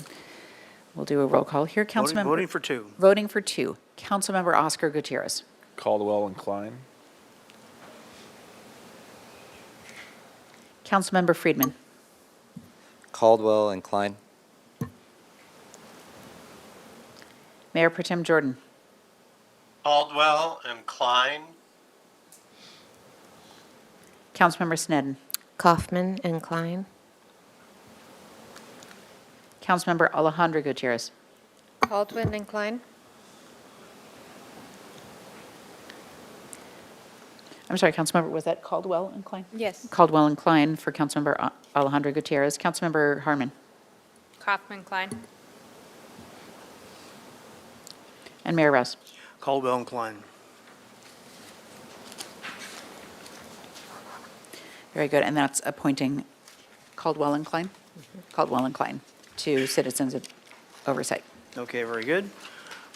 We'll do a roll call here. Councilmember. voting for 2. Voting for 2. Councilmember Oscar Gutierrez. Caldwell and Klein. Councilmember Friedman. Caldwell and Klein. Mayor Pro Tem Jordan. Caldwell and Klein. Councilmember Snedden. Kaufman and Klein. Councilmember Alejandro Gutierrez. Baldwin and Klein. I'm sorry, Councilmember, was that Caldwell and Klein? Yes. Caldwell and Klein for Councilmember Alejandro Gutierrez. Councilmember Harmon. Kaufman Klein. And Mayor Rouse. Caldwell and Klein. Very good, and that's appointing Caldwell and Klein? Caldwell and Klein to Citizens Oversight. Okay, very good.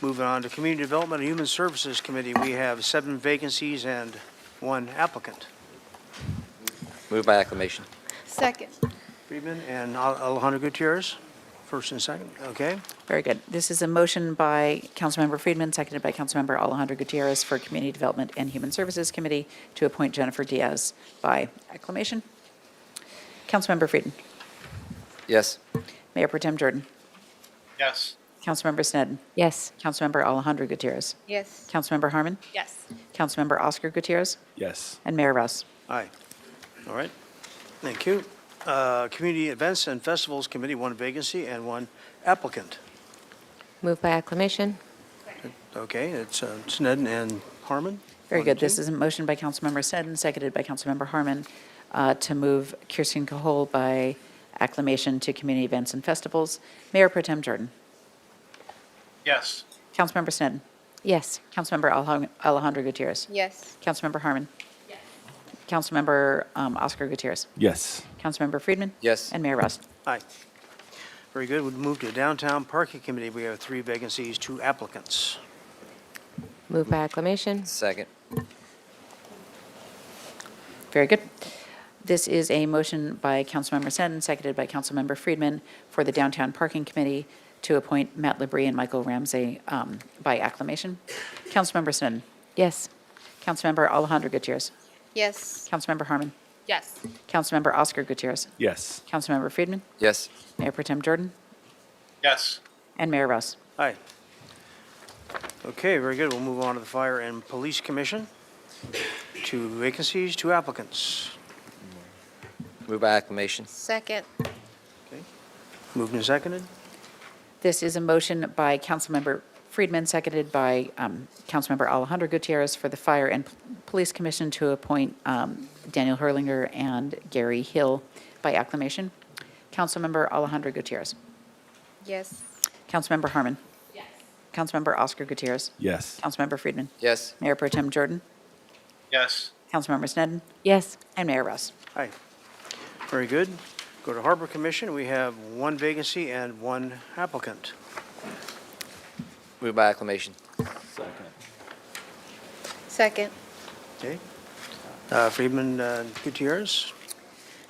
Moving on to Community Development and Human Services Committee, we have 7 vacancies and 1 applicant. Move by acclamation. Second. Friedman and Alejandro Gutierrez, first and second, okay? Very good. This is a motion by Councilmember Friedman, seconded by Councilmember Alejandro Gutierrez for Community Development and Human Services Committee to appoint Jennifer Diaz by acclamation. Councilmember Friedman. Yes. Mayor Pro Tem Jordan. Yes. Councilmember Snedden. Yes. Councilmember Alejandro Gutierrez. Yes. Councilmember Harmon. Yes. Councilmember Oscar Gutierrez. Yes. And Mayor Rouse. Aye. All right, thank you. Community Events and Festivals Committee, 1 vacancy and 1 applicant. Move by acclamation. Okay, it's Snedden and Harmon. Very 1 good. and 2. This is a motion by Councilmember Snedden, seconded by Councilmember Harmon, to move Kirsten Cahol by acclamation to Community Events and Festivals. Mayor Pro Tem Jordan. Yes. Councilmember Snedden. Yes. Councilmember Alejandro Gutierrez. Yes. Councilmember Harmon. Yes. Councilmember Oscar Gutierrez. Yes. Councilmember Friedman. Yes. And Mayor Rouse. Aye. Very good. We'll move to Downtown Parking Committee. We have 3 vacancies, 2 applicants. Move by acclamation. Second. Very good. This is a motion by Councilmember Snedden, seconded by Councilmember Friedman for the Downtown Parking Committee to appoint Matt Labrie and Michael Ramsey by acclamation. Councilmember Snedden. Yes. Councilmember Alejandro Gutierrez. Yes. Councilmember Harmon. Yes. Councilmember Oscar Gutierrez. Yes. Councilmember Friedman. Yes. Mayor Pro Tem Jordan. Yes. And Mayor Rouse. Aye. Okay, very good. We'll move on to the Fire and Police Commission. 2 vacancies, 2 applicants. Move by acclamation. Second. Okay. Moved and seconded. This is a motion by Councilmember Friedman, seconded by Councilmember Alejandro Gutierrez for the Fire and Police Commission to appoint Daniel Herlinger and Gary Hill by acclamation. Councilmember Alejandro Gutierrez. Yes. Councilmember Harmon. Yes. Councilmember Oscar Gutierrez. Yes. Councilmember Friedman. Yes. Mayor Pro Tem Jordan. Yes. Councilmember Snedden. Yes. And Mayor Rouse. Aye. Very good. Go to Harbor Commission. We have 1 vacancy and 1 applicant. Move by acclamation. Second. Second. Okay. Friedman, Gutierrez.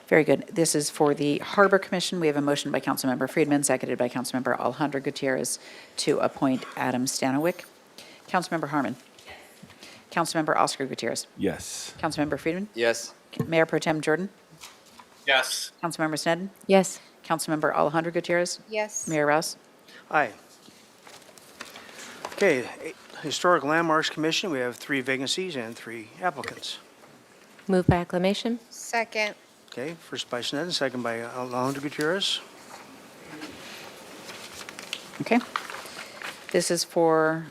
Very good. This is for the Harbor Commission. We have a motion by Councilmember Friedman, seconded by Councilmember Alejandro Gutierrez to appoint Adam Stanowick. Councilmember Harmon. Councilmember Oscar Gutierrez. Yes. Councilmember Friedman. Yes. Mayor Pro Tem Jordan. Yes. Councilmember Snedden. Yes. Councilmember Alejandro Gutierrez. Yes. Mayor Rouse. Aye. Okay, Historic Landmarks Commission, we have 3 vacancies and 3 applicants. Move by acclamation. Second. Okay, first by Snedden, second by Alejandro Gutierrez. Okay. This is for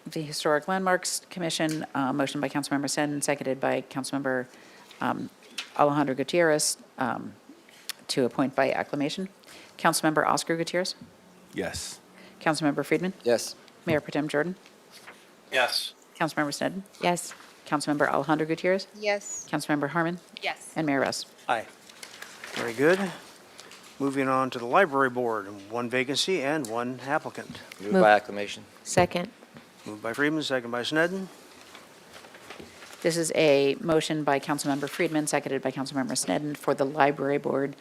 the Historic Landmarks Commission, motion by Councilmember Snedden, seconded by Councilmember Alejandro Gutierrez to appoint by acclamation. Councilmember Oscar Gutierrez. Yes. Councilmember Friedman. Yes. Mayor Pro Tem Jordan. Yes. Councilmember Snedden. Yes. Councilmember Alejandro Gutierrez. Yes. Councilmember Harmon. Yes. And Mayor Rouse. Aye. Very good. Moving on to the Library Board, 1 vacancy and 1 applicant. Move Move. by acclamation. Second. Moved by Friedman, second by Snedden. This is a motion by Councilmember Friedman, seconded by Councilmember Snedden for the Library Board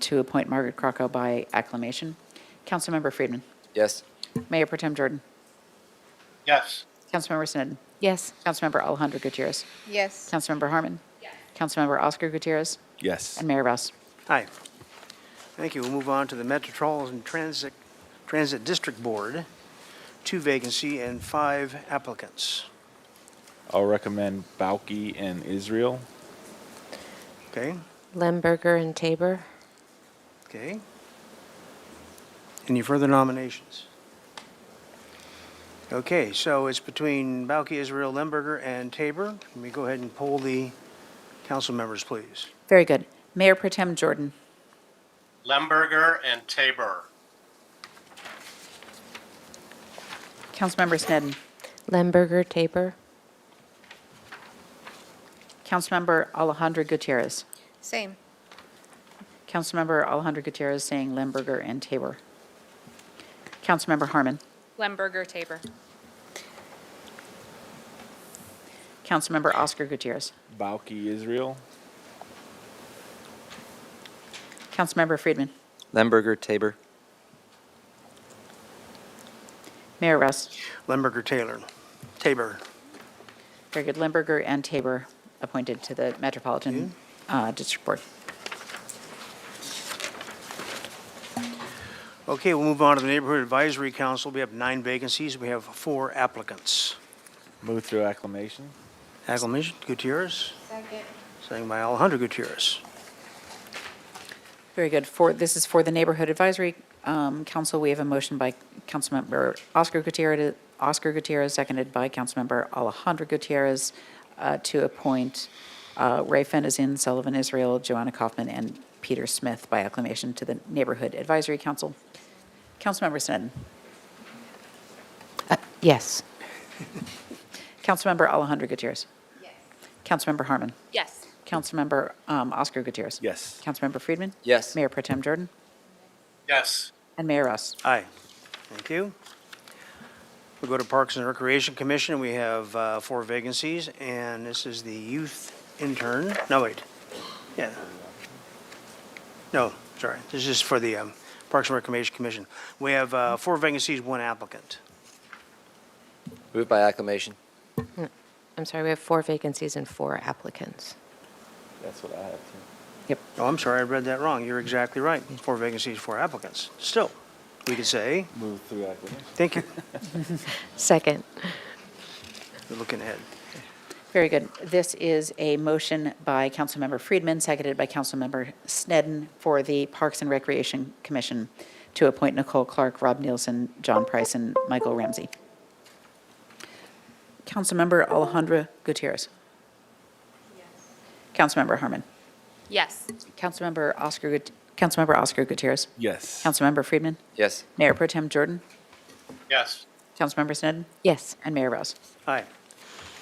to appoint Margaret Crocco by acclamation. Councilmember Friedman. Yes. Mayor Pro Tem Jordan. Yes. Councilmember Snedden. Yes. Councilmember Alejandro Gutierrez. Yes. Councilmember Harmon. Yes. Councilmember Oscar Gutierrez. Yes. And Mayor Rouse. Aye. Thank you. We'll move on to the Metropolitan Transit District Board, 2 vacancy and 5 applicants. I'll recommend Bauke and Israel. Okay, Lemberger and Tabor. okay. Any further nominations? Okay, so it's between Bauke, Israel, Lemberger, and Tabor. Let me go ahead and poll the council members, please. Very good. Mayor Pro Tem Jordan. Lemberger and Tabor. Councilmember Snedden. Lemberger, Tabor. Councilmember Alejandro Gutierrez. Same. Councilmember Alejandro Gutierrez saying Lemberger and Tabor. Councilmember Harmon. Lemberger, Tabor. Councilmember Oscar Gutierrez. Bauki, Israel. Councilmember Friedman. Lemberger, Tabor. Mayor Russ. Lemberger, Tabor. Very good. Lemberger and Tabor appointed to the Metropolitan District Board. Okay, we'll move on to the Neighborhood Advisory Council. We have 9 vacancies. We have 4 applicants. Move through acclamation. Acclamation, Gutierrez, Second. second by Alejandro Gutierrez. Very good. This is for the Neighborhood Advisory Council. We have a motion by Councilmember Oscar Gutierrez, seconded by Councilmember Alejandro Gutierrez, to appoint Ray Fenazin, Sullivan Israel, Joanna Kaufman, and Peter Smith by acclamation to the Neighborhood Advisory Council. Councilmember Sneddon. Yes. Councilmember Alejandro Gutierrez. Yes. Councilmember Harmon. Yes. Councilmember Oscar Gutierrez. Yes. Councilmember Friedman. Yes. Mayor Pro Tem Jordan. Yes. And Mayor Russ. Aye. Thank you. We'll go to Parks and Recreation Commission. We have 4 vacancies, and this is the youth intern. No, wait. Yeah. No, sorry. This is for the Parks and Recreation Commission. We have 4 vacancies, 1 applicant. Move by acclamation. I'm sorry, we have 4 vacancies and 4 applicants. That's what I have too. Yep. Oh, I'm sorry, I read that wrong. You're exactly right. 4 vacancies, 4 applicants. Still, we could say, Move through acclamation. thank you. Second. We're looking ahead. Very good. This is a motion by Councilmember Friedman, seconded by Councilmember Sneddon for the Parks and Recreation Commission to appoint Nicole Clark, Rob Nielsen, John Price, and Michael Ramsey. Councilmember Alejandro Gutierrez. Yes. Councilmember Harmon. Yes. Councilmember Oscar Gutierrez. Yes. Councilmember Friedman. Yes. Mayor Pro Tem Jordan. Yes. Councilmember Sneddon. Yes. And Mayor Rouse. Aye.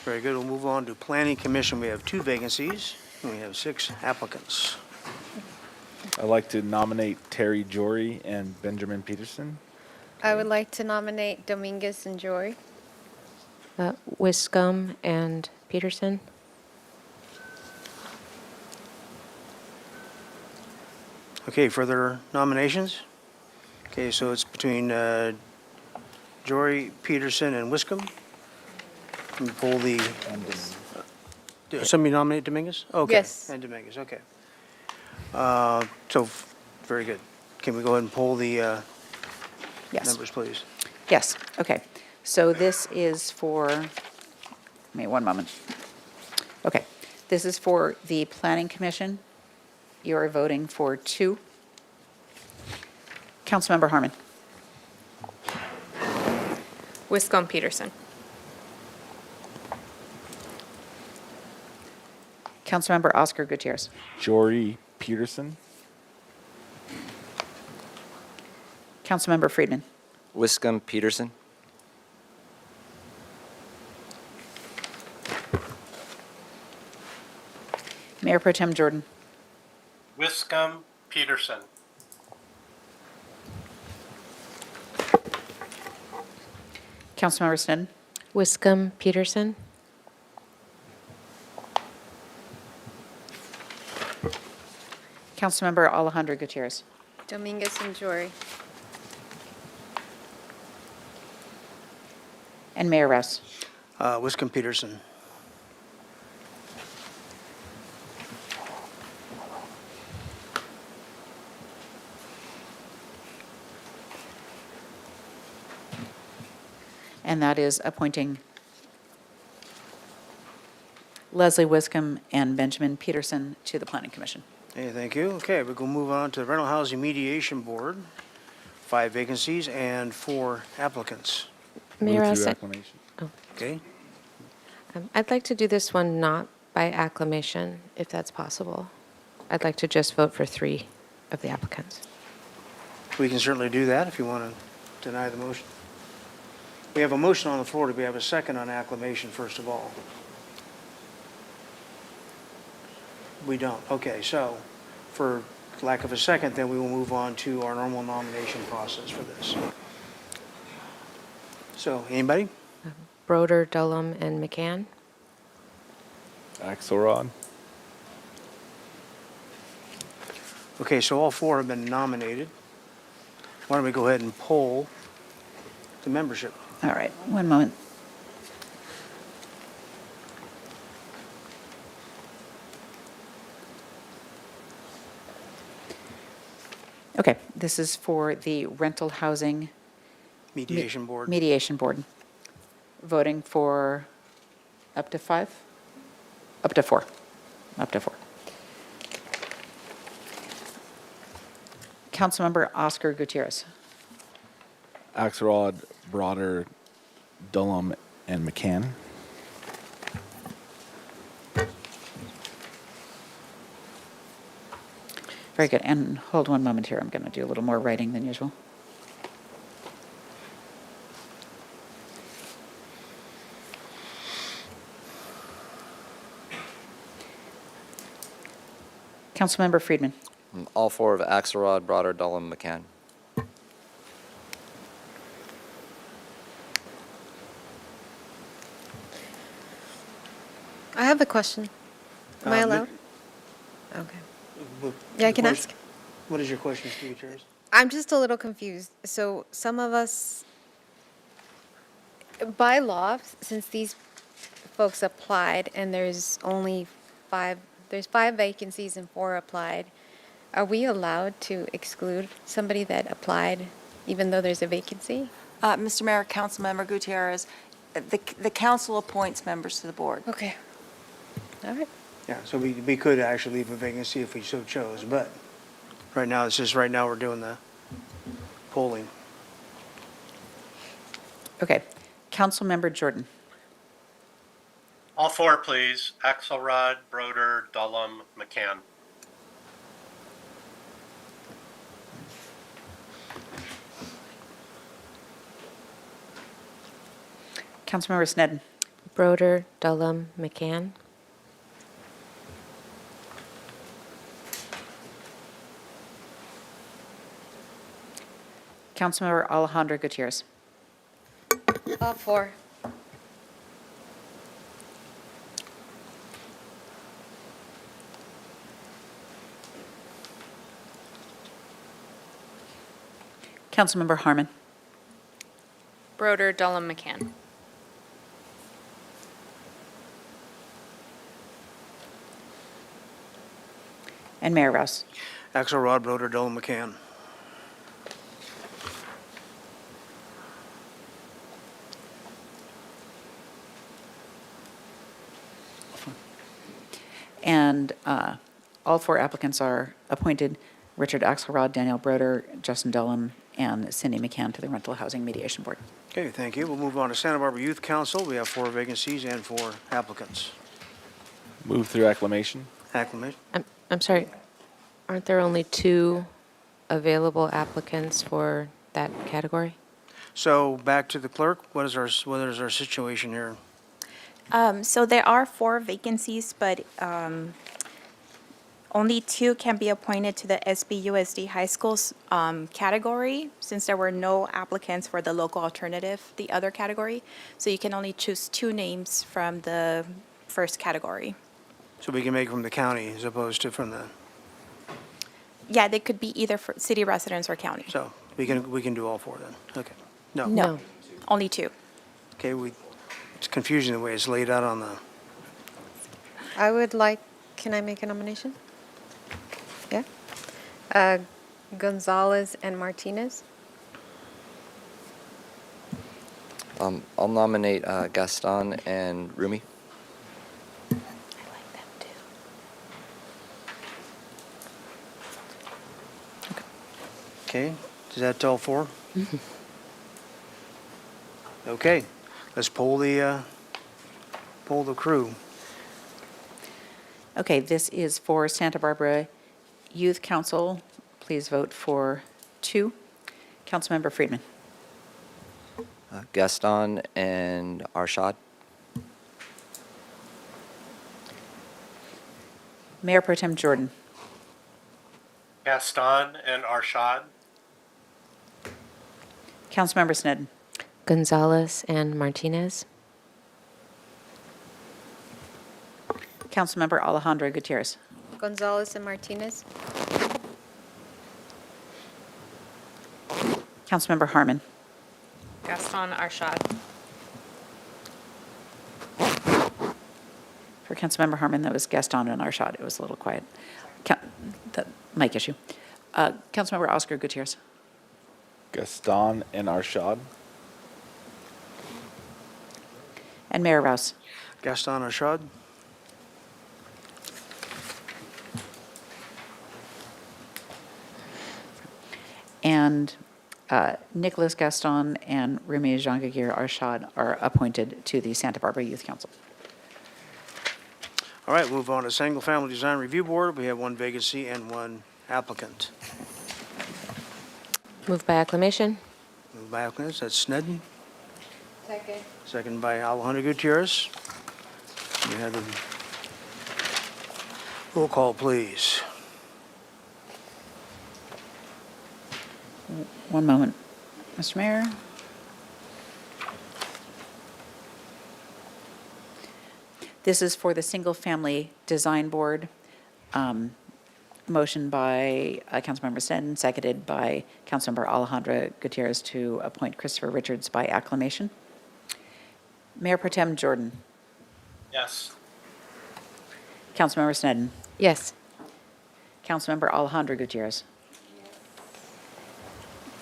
Very good. We'll move on to Planning Commission. We have 2 vacancies, and we have 6 applicants. I'd like to nominate Terry Jory and Benjamin Peterson. I would like to nominate Dominguez and Joy. Wiscombe and Peterson. Okay, further nominations? Okay, so it's between Jory, Peterson, and Wiscombe. Let me pull the, did somebody nominate Dominguez? Okay. Yes. And Dominguez, okay. Very good. Can we go ahead and pull the Yes. numbers, please? Yes, okay. So this is for, give me one moment. Okay, this is for the Planning Commission. You are voting for 2. Councilmember Harmon. Wiscombe, Peterson. Councilmember Oscar Gutierrez. Jory Peterson. Councilmember Friedman. Wiscombe, Peterson. Mayor Pro Tem Jordan. Wiscombe, Peterson. Councilmember Sneddon. Wiscombe, Peterson. Councilmember Alejandro Gutierrez. Dominguez and Joy. And Mayor Rouse. Wiscombe, Peterson. And that is appointing Leslie Wiscombe and Benjamin Peterson to the Planning Commission. Okay, thank you. Okay, we're going to move on to the Rental Housing Mediation Board. 5 vacancies and 4 applicants. Mayor Move through Russ, acclamation. Okay? I'd like to do this one not by acclamation, if that's possible. I'd like to just vote for 3 of the applicants. We can certainly do that if you want to deny the motion. We have a motion on the floor. Do we have a second on acclamation, first of all? We don't. Okay, so for lack of a second, then we will move on to our normal nomination process for this. So, anybody? Broder, Dullum, and McCann. Axelrod. Okay, so all four have been nominated. Why don't we go ahead and poll the membership? All right, one moment. Okay, this is for the rental housing Mediation board. mediation board. Voting for up to 5? Up to 4. Up to 4. Councilmember Oscar Gutierrez. Axelrod, Broder, Dullum, and McCann. Very good. And hold one moment here. I'm going to do a little more writing than usual. Councilmember Friedman. All four of Axelrod, Broder, Dullum, McCann. I have a question. Am I Um, allowed? Okay. What- Yeah, I can the ask. question- What is your question, Mr. Gutierrez? I'm just a little confused. So some of us, by law, since these folks applied and there's only there's 5 vacancies and 4 applied, are we allowed to exclude somebody that applied even though there's a vacancy? Mr. Mayor, Councilmember Gutierrez, the council appoints members to the board. Okay. All right. Yeah, so we could actually leave a vacancy if we so chose, but right now, it's just right now we're doing the polling. Okay. Councilmember Jordan. All four, please. Axelrod, Broder, Dullum, McCann. Councilmember Snedden. Broder, Dullum, McCann. Councilmember Alejandro Gutierrez. All 4. Councilmember Harmon. Broder, Dullum, McCann. And Mayor Rouse. Axelrod, Broder, Dullum, McCann. And all 4 applicants are appointed: Richard Axelrod, Daniel Broder, Justin Dullum, and Cindy McCann to the Rental Housing Mediation Board. Okay, thank you. We'll move on to Santa Barbara Youth Council. We have 4 vacancies and 4 applicants. Move through acclamation. Acclamation. I'm sorry, aren't there only 2 available applicants for that category? So back to the clerk. What is our situation here? So there are 4 vacancies, but only 2 can be appointed to the SBUSD High Schools category, since there were no applicants for the local alternative, the other category. So you can only choose 2 names from the first category. So we can make from the county as opposed to from the, Yeah, they could be either for city residents or county. so we can do all 4 then. Okay. No. No, only 2. Okay, it's confusing the way it's laid out on the, I would like, can I make a nomination? Yeah. Gonzalez and Martinez. I'll nominate Gaston and Rumi. okay, is that all 4? Okay, let's poll the crew. Okay, this is for Santa Barbara Youth Council. Please vote for 2. Councilmember Friedman. Gaston and Arshad. Mayor Pro Tem Jordan. Gaston and Arshad. Councilmember Snedden. Gonzalez and Martinez. Councilmember Alejandro Gutierrez. Gonzalez and Martinez. Councilmember Harmon. Gaston Arshad. For Councilmember Harmon, that was Gaston and Arshad. It was a little quiet. The mic issue. Councilmember Oscar Gutierrez. Gaston and Arshad. And Mayor Rouse. Gaston Arshad. And Nicholas Gaston and Remy Jean-Gagir Arshad are appointed to the Santa Barbara Youth Council. All right, move on to Single Family Design Review Board. We have one vacancy and one applicant. Move by acclamation. Moved by applicants, that's Snedden. Second. Second by Alejandro Gutierrez. You have the roll call, please. One moment, Mr. Mayor. This is for the Single Family Design Board. Motion by Councilmember Snedden, seconded by Councilmember Alejandro Gutierrez to appoint Christopher Richards by acclamation. Mayor Pro Tem Jordan. Yes. Councilmember Snedden. Yes. Councilmember Alejandro Gutierrez.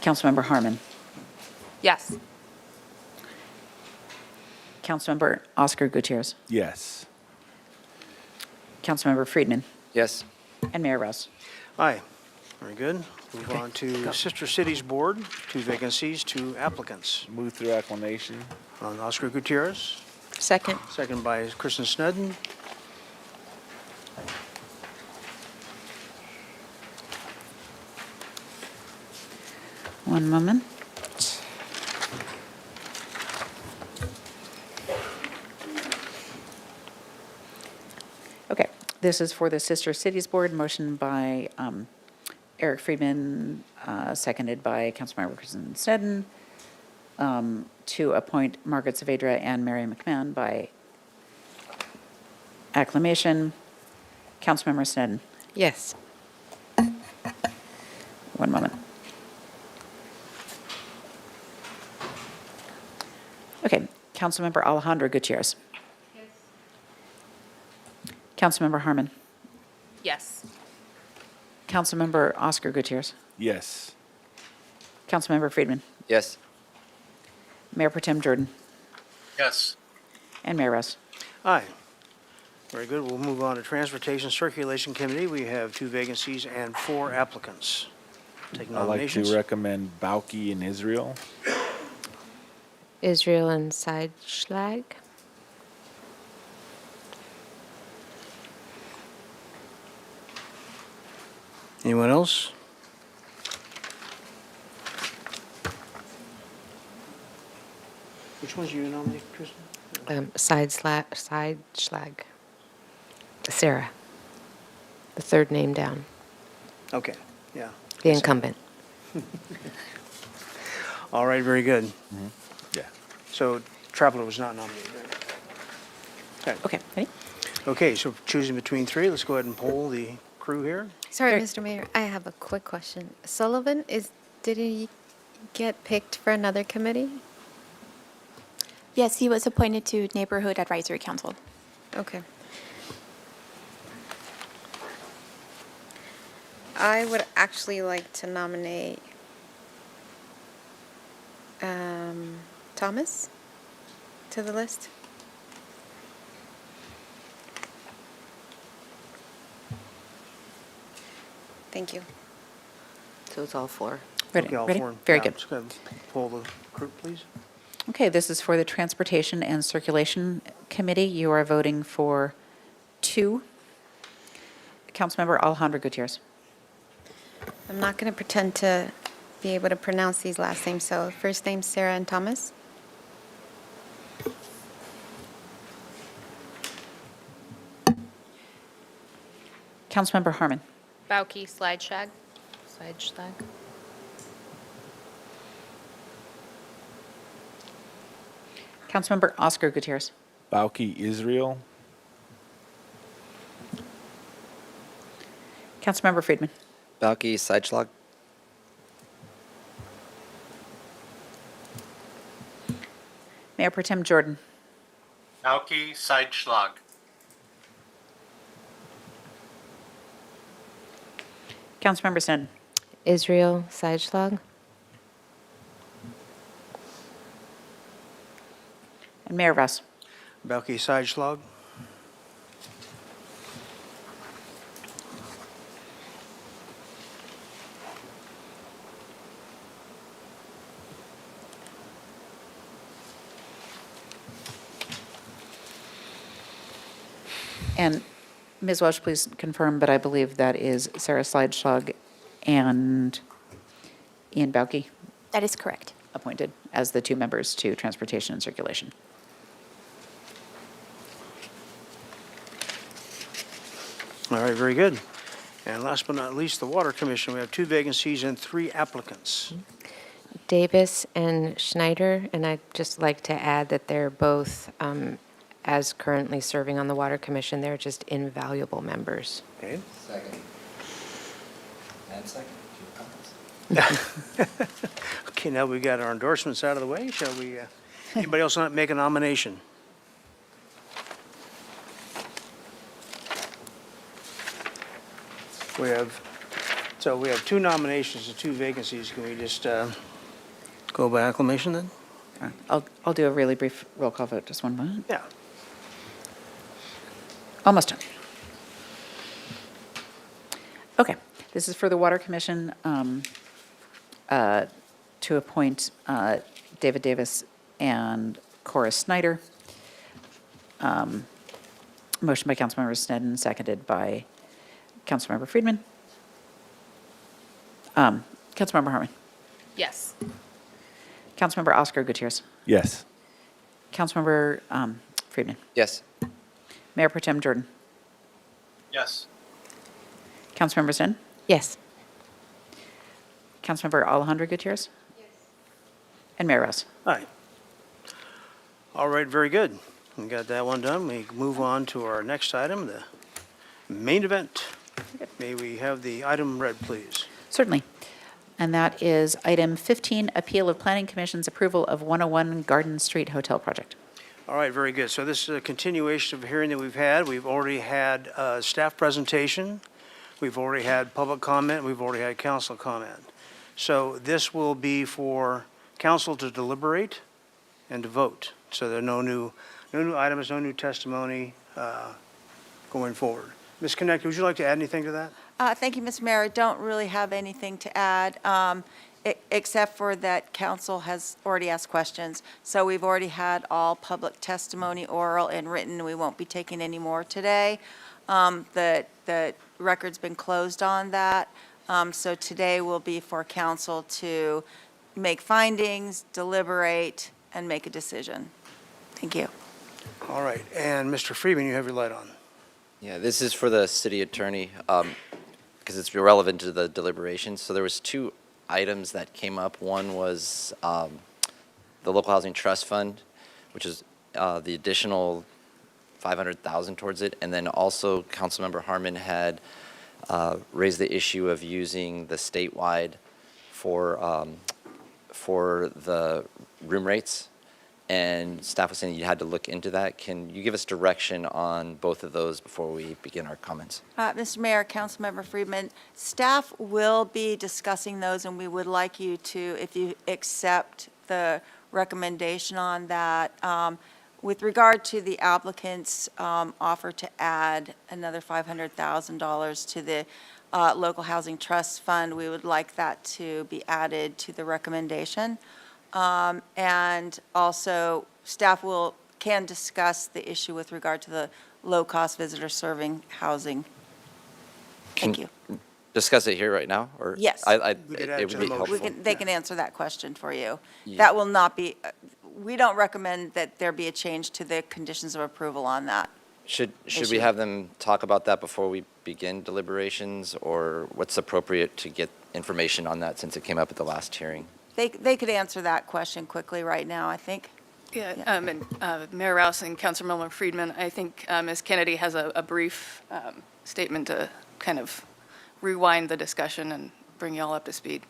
Councilmember Harmon. Yes. Councilmember Oscar Gutierrez. Yes. Councilmember Friedman. Yes. And Mayor Rouse. Aye. Very good. Move on to Sister Cities Board, two vacancies, two applicants. Move through acclamation. On Oscar Gutierrez, Second. second by Kristen Snedden. One moment. Okay, this is for the Sister Cities Board, motion by Eric Friedman, seconded by Councilmember Kristen Snedden, to appoint Margaret Saavedra and Mary McMahon by acclamation. Councilmember Snedden. Yes. One moment. Okay, Councilmember Alejandro Gutierrez. Yes. Councilmember Harmon. Yes. Councilmember Oscar Gutierrez. Yes. Councilmember Friedman. Yes. Mayor Pro Tem Jordan. Yes. And Mayor Rouse. Aye. Very good. We'll move on to Transportation Circulation Committee. We have two vacancies and four applicants. Take I'd like nominations. to recommend Bauke and Israel. Israel and Seidschlag. Anyone else? Which ones you nominate, Kristen? Seidschlag. Sarah. The third name down. Okay, yeah. The incumbent. All right, very good. Yeah. So Traveler was not nominated, right? Okay, ready? Okay, so choosing between three, let's go ahead and poll the crew here. Sorry, Mr. Mayor, I have a quick question. Sullivan, did he get picked for another committee? Yes, he was appointed to Neighborhood Advisory Council. Okay. I would actually like to nominate Thomas to the list. Thank you. So it's all four. Ready? Okay, all Ready? four. Very Yeah, good. just go ahead and poll the group, please. Okay, this is for the Transportation and Circulation Committee. You are voting for two. Councilmember Alejandro Gutierrez. I'm not going to pretend to be able to pronounce these last names, so first name Sarah and Thomas. Councilmember Harmon. Bauke, Slideshag. Slideshag. Councilmember Oscar Gutierrez. Bauke, Israel. Councilmember Friedman. Bauke, Seitschlag. Mayor Pro Tem Jordan. Bauke, Seitschlag. Councilmember Snedden. Israel, Seitschlag. And Mayor Russ. Belkey Sideschlag. And Ms. Welch, please confirm, but I believe that is Sarah Slideshog and Ian Bauke That is correct. appointed as the two members to Transportation and Circulation. All right, very good. And last but not least, the Water Commission. We have 2 vacancies and 3 applicants. Davis and Schneider, and I'd just like to add that they're both, as currently serving on the Water Commission, they're just invaluable members. Okay. Second. And second. Okay, now we got our endorsements out of the way. Shall we, anybody else not make a nomination? We have 2 nominations and 2 vacancies. Can we just go by acclamation then? I'll do a really brief roll call vote, just one moment. Yeah. Almost done. Okay, this is for the Water Commission to appoint David Davis and Cora Snyder. Motion by Councilmember Snedden, seconded by Councilmember Friedman. Councilmember Harmon. Yes. Councilmember Oscar Gutierrez. Yes. Councilmember Friedman. Yes. Mayor Pro Tem Jordan. Yes. Councilmember Snedden. Yes. Councilmember Alejandro Gutierrez. Yes. And Mayor Rouse. Aye. All right, very good. We got that one done. We move on to our next item, the main event. May we have the item read, please? Certainly. And that is item 15, appeal of Planning Commission's approval of 101 Garden Street Hotel project. All right, very good. So this is a continuation of a hearing that we've had. We've already had a staff presentation. We've already had public comment. We've already had council comment. So this will be for council to deliberate and to vote. So there are no new items, no new testimony going forward. Ms. Connector, would you like to add anything to that? Thank you, Mr. Mayor. I don't really have anything to add, except for that council has already asked questions. So we've already had all public testimony, oral and written. We won't be taking any more today. The record's been closed on that. So today will be for council to make findings, deliberate, and make a decision. Thank you. All right, and Mr. Freeman, you have your light on. Yeah, this is for the city attorney, because it's relevant to the deliberations. So there was 2 items that came up. One was the local housing trust fund, which is the additional $500,000 towards it, and then also Councilmember Harmon had raised the issue of using the statewide for the room rates. And staff was saying you had to look into that. Can you give us direction on both of those before we begin our comments? Mr. Mayor, Councilmember Friedman, staff will be discussing those, and we would like you to, if you accept the recommendation on that. With regard to the applicant's offer to add another $500,000 to the local housing trust fund, we would like that to be added to the recommendation. And also, staff can discuss the issue with regard to the low-cost visitor-serving housing. Thank you. Discuss it here right now, or? Yes. It We could add would to be the motion. helpful. They can answer that question for you. Yeah. That will not be, we don't recommend that there be a change to the conditions of approval on that. Should we issue. have them talk about that before we begin deliberations, or what's appropriate to get information on that since it came up at the last hearing? They could answer that question quickly right now, I think. Yeah, and Mayor Rouse and Councilmember Friedman, I think Ms. Kennedy has a brief statement to kind of rewind the discussion and bring you all up to speed.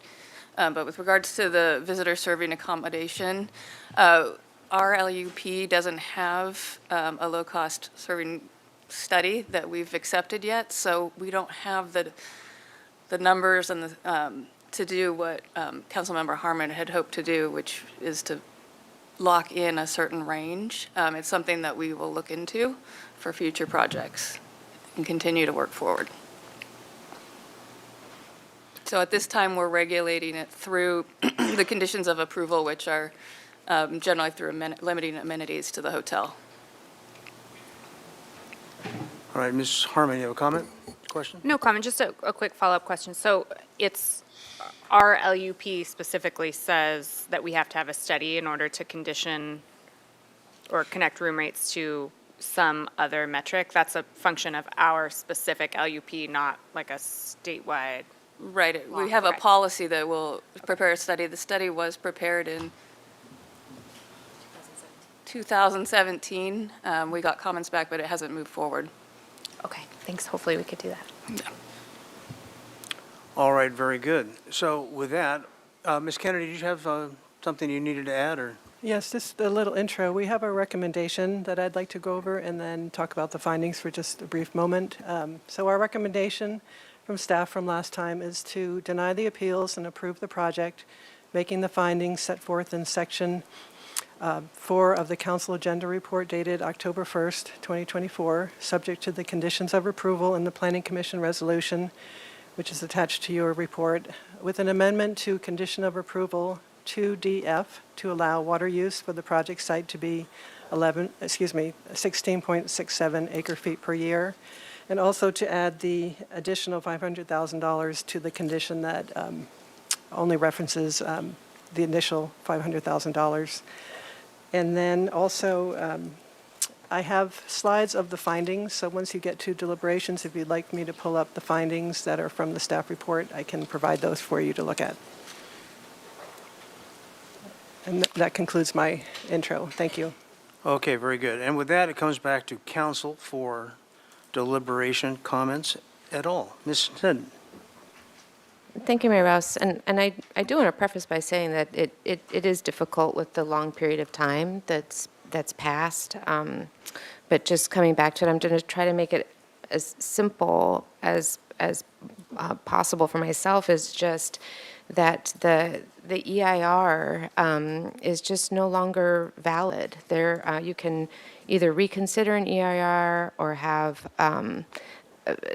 But with regards to the visitor serving accommodation, our LUP doesn't have a low-cost serving study that we've accepted yet, so we don't have the numbers and the, to do what Councilmember Harmon had hoped to do, which is to lock in a certain range. It's something that we will look into for future projects and continue to work forward. So at this time, we're regulating it through the conditions of approval, which are generally through limiting amenities to the hotel. All right, Ms. Harmon, you have a comment, question? No comment, just a quick follow-up question. So it's, our LUP specifically says that we have to have a study in order to condition or connect room rates to some other metric. That's a function of our specific LUP, not like a statewide. Right. We have a policy that will prepare a study. The study was prepared in 2017. We got comments back, but it hasn't moved forward. Okay, thanks. Hopefully we could do that. All right, very good. So with that, Ms. Kennedy, did you have something you needed to add, or? Yes, just a little intro. We have a recommendation that I'd like to go over and then talk about the findings for just a brief moment. So our recommendation from staff from last time is to deny the appeals and approve the project, making the findings set forth in section 4 of the council agenda report dated October 1st, 2024, subject to the conditions of approval in the Planning Commission resolution, which is attached to your report, with an amendment to condition of approval 2DF to allow water use for the project site to be 16.67 acre feet per year, and also to add the additional $500,000 to the condition that only references the initial $500,000. And then also, I have slides of the findings, so once you get to deliberations, if you'd like me to pull up the findings that are from the staff report, I can provide those for you to look at. And that concludes my intro. Thank you. Okay, very good. And with that, it comes back to council for deliberation, comments at all. Ms. Sutton. Thank you, Mayor Rouse. And I do want to preface by saying that it is difficult with the long period of time that's passed. But just coming back to it, I'm going to try to make it as simple as possible for myself, is just that the EIR is just no longer valid. There, you can either reconsider an EIR or have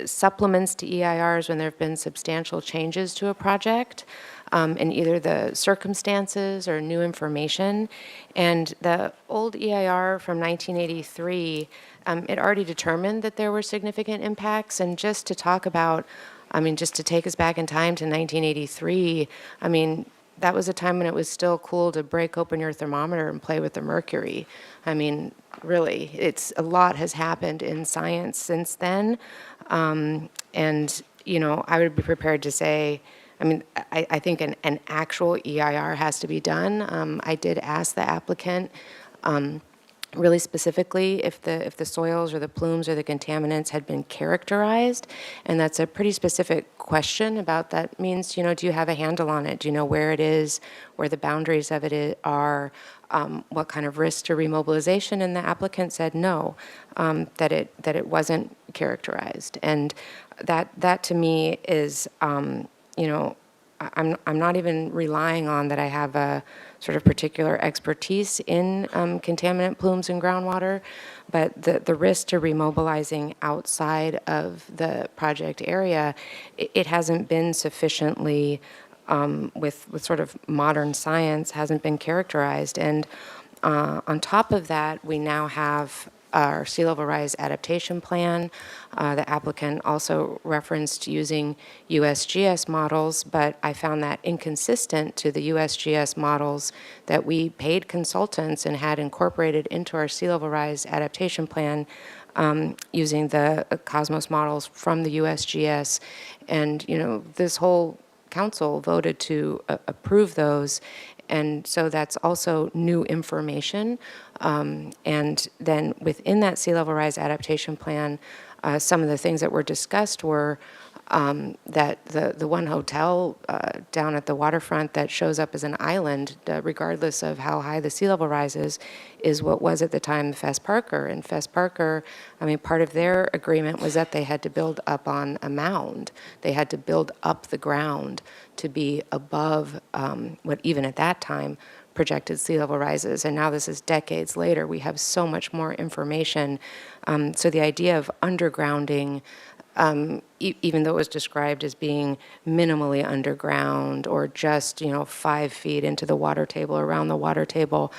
supplements to EIRs when there have been substantial changes to a project in either the circumstances or new information. And the old EIR from 1983, it already determined that there were significant impacts. And just to talk about, I mean, just to take us back in time to 1983, I mean, that was a time when it was still cool to break open your thermometer and play with the mercury. I mean, really, a lot has happened in science since then. And, you know, I would be prepared to say, I mean, I think an actual EIR has to be done. I did ask the applicant really specifically if the soils or the plumes or the contaminants had been characterized, and that's a pretty specific question about that means, you know, do you have a handle on it? Do you know where it is, where the boundaries of it are, what kind of risk to remobilization? And the applicant said no, that it wasn't characterized, and that to me is, you know, I'm not even relying on that I have a sort of particular expertise in contaminant plumes in groundwater, but the risk to remobilizing outside of the project area, it hasn't been sufficiently, with sort of modern science, hasn't been characterized. And on top of that, we now have our sea level rise adaptation plan. The applicant also referenced using USGS models, but I found that inconsistent to the USGS models that we paid consultants and had incorporated into our sea level rise adaptation plan using the Cosmos models from the USGS. And, this whole council voted to approve those. And so that's also new information. And then within that sea level rise adaptation plan, some of the things that were discussed were that the one hotel down at the waterfront that shows up as an island, regardless of how high the sea level rises, is what was at the time Fess Parker. And Fess Parker, part of their agreement was that they had to build up on a mound. They had to build up the ground to be above what even at that time projected sea level rises. And now this is decades later. We have so much more information. So the idea of undergrounding, even though it was described as being minimally underground or just 5 feet into the water table, around the water table,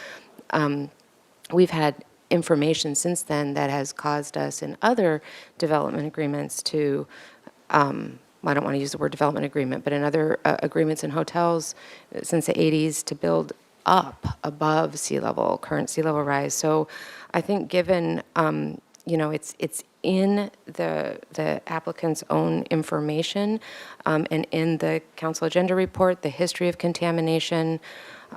we've had information since then that has caused us in other development agreements to, I don't want to use the word development agreement, but in other agreements in hotels since the 80s to build up above sea level, current sea level rise. So I think given, it's in the applicant's own information and in the council agenda report, the history of contamination.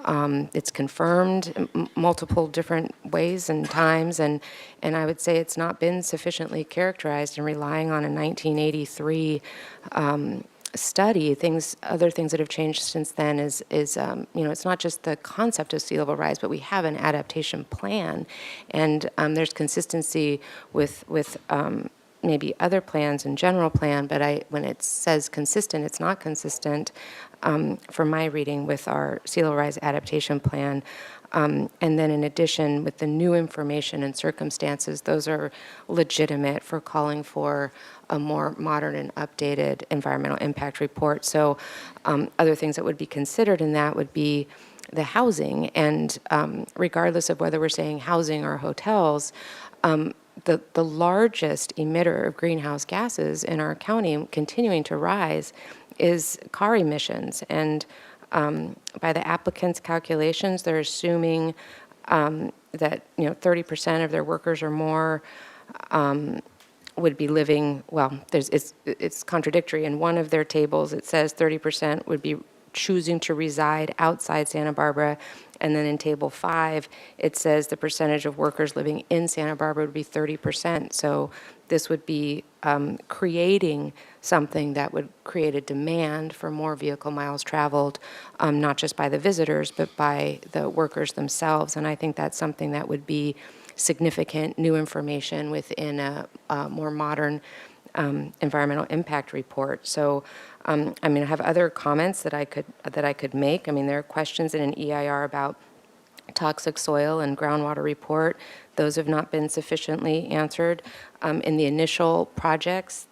It's confirmed multiple different ways and times, and I would say it's not been sufficiently characterized. And relying on a 1983 study, other things that have changed since then is it's not just the concept of sea level rise, but we have an adaptation plan, and there's consistency with maybe other plans and general plan, but when it says consistent, it's not consistent from my reading with our sea level rise adaptation plan. And then in addition, with the new information and circumstances, those are legitimate for calling for a more modern and updated environmental impact report. So other things that would be considered in that would be the housing. And regardless of whether we're saying housing or hotels, the largest emitter of greenhouse gases in our county continuing to rise is car emissions. And by the applicant's calculations, they're assuming that 30% of their workers or more would be living, it's contradictory. In one of their tables, it says 30% would be choosing to reside outside Santa Barbara. And then in Table 5, it says the percentage of workers living in Santa Barbara would be 30%. So this would be creating something that would create a demand for more vehicle miles traveled, not just by the visitors, but by the workers themselves. And I think that's something that would be significant new information within a more modern environmental impact report. So, I have other comments that I could make. There are questions in an EIR about toxic soil and groundwater report. Those have not been sufficiently answered. In the initial projects,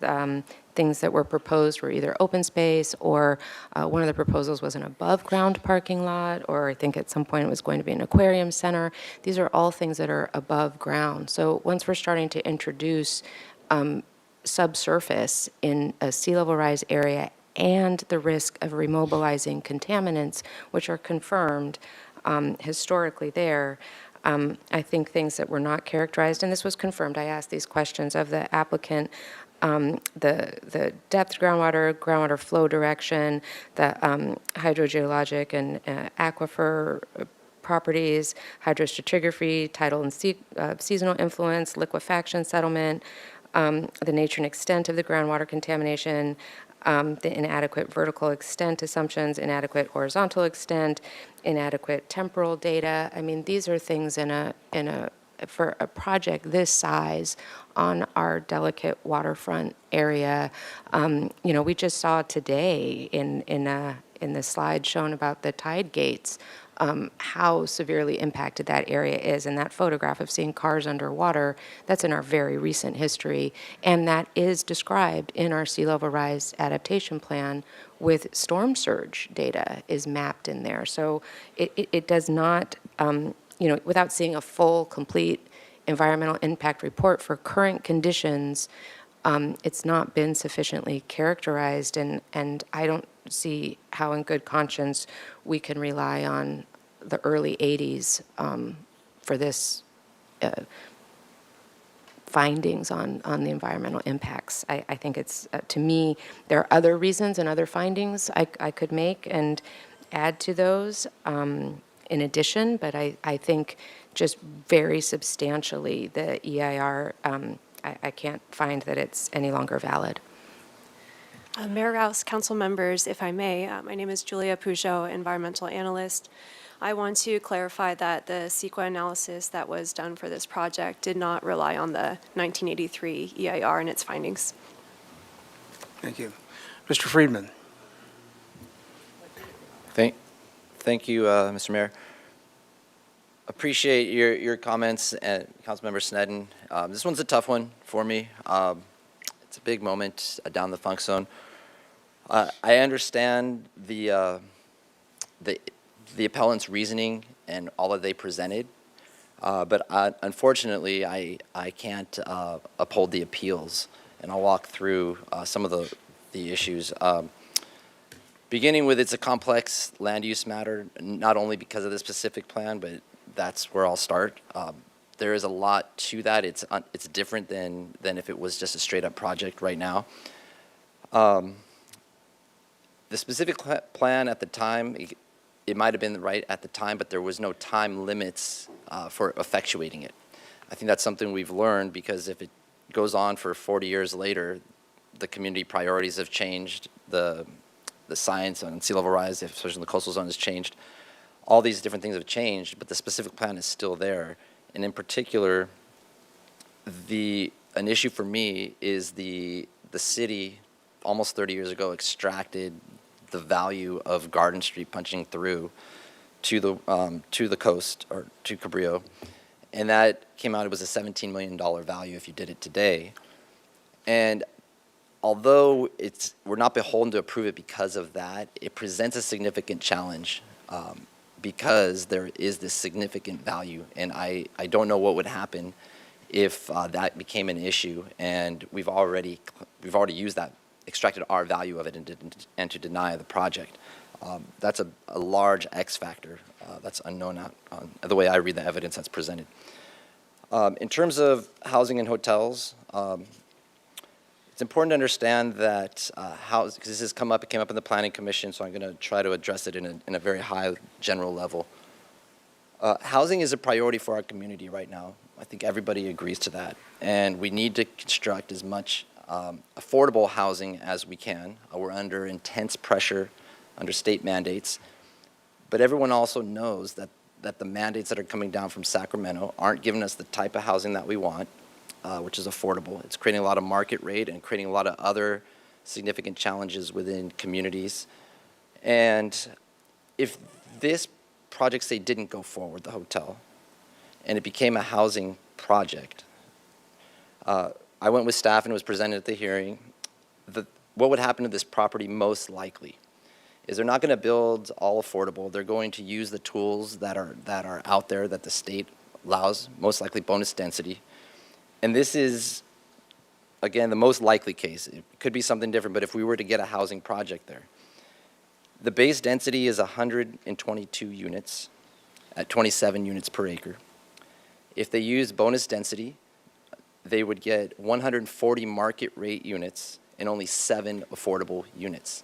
things that were proposed were either open space or one of the proposals was an above ground parking lot, or I think at some point it was going to be an aquarium center. These are all things that are above ground. So once we're starting to introduce subsurface in a sea level rise area and the risk of remobilizing contaminants, which are confirmed historically there, I think things that were not characterized, and this was confirmed, I asked these questions of the applicant, the depth groundwater flow direction, the hydrogeologic and aquifer properties, hydrostratigraphy, tidal and seasonal influence, liquefaction settlement, the nature and extent of the groundwater contamination, the inadequate vertical extent assumptions, inadequate horizontal extent, inadequate temporal data. These are things for a project this size on our delicate waterfront area. We just saw today in the slide shown about the tide gates, how severely impacted that area is. And that photograph of seeing cars underwater, that's in our very recent history. And that is described in our sea level rise adaptation plan with storm surge data is mapped in there. So it does not, without seeing a full, complete environmental impact report for current conditions, it's not been sufficiently characterized, and I don't see how in good conscience we can rely on the early 80s for this findings on the environmental impacts. I think it's, to me, there are other reasons and other findings I could make and add to those in addition, but I think just very substantially the EIR, I can't find that it's any longer valid. Mayor Rouse, council members, if I may, my name is Julia Peugeot, environmental analyst. I want to clarify that the CEQA analysis that was done for this project did not rely on the 1983 EIR and its findings. Thank you. Mr. Friedman. Thank you, Mr. Mayor. Appreciate your comments, Councilmember Sneddon. This one's a tough one for me. It's a big moment down the funk zone. I understand the appellant's reasoning and all that they presented, but unfortunately, I can't uphold the appeals, and I'll walk through some of the issues. Beginning with, it's a complex land use matter, not only because of the specific plan, but that's where I'll start. There is a lot to that. It's different than if it was just a straight up project right now. The specific plan at the time, it might have been right at the time, but there was no time limits for effectuating it. I think that's something we've learned, because if it goes on for 40 years later, the community priorities have changed, the science on sea level rise, especially in the coastal zone, has changed. All these different things have changed, but the specific plan is still there. And in particular, an issue for me is the city almost 30 years ago extracted the value of Garden Street punching through to the coast, or to Cabrillo, and that came out, it was a $17 million value if you did it today. And although we're not beholden to approve it because of that, it presents a significant challenge because there is this significant value, and I don't know what would happen if that became an issue, and we've already used that, extracted our value of it, and to deny the project. That's a large X factor that's unknown the way I read the evidence that's presented. In terms of housing and hotels, it's important to understand that because this has come up, it came up in the Planning Commission, so I'm going to try to address it in a very high general level. Housing is a priority for our community right now. I think everybody agrees to that, and we need to construct as much affordable housing as we can. We're under intense pressure under state mandates, but everyone also knows that the mandates that are coming down from Sacramento aren't giving us the type of housing that we want, which is affordable. It's creating a lot of market rate and creating a lot of other significant challenges within communities. And if this project, say, didn't go forward, the hotel, and it became a housing project, I went with staff and it was presented at the hearing. What would happen to this property most likely is they're not going to build all affordable. They're going to use the tools that are out there that the state allows, most likely bonus density. And this is, again, the most likely case. It could be something different, but if we were to get a housing project there, the base density is 122 units at 27 units per acre. If they use bonus density, they would get 140 market rate units and only 7 affordable units,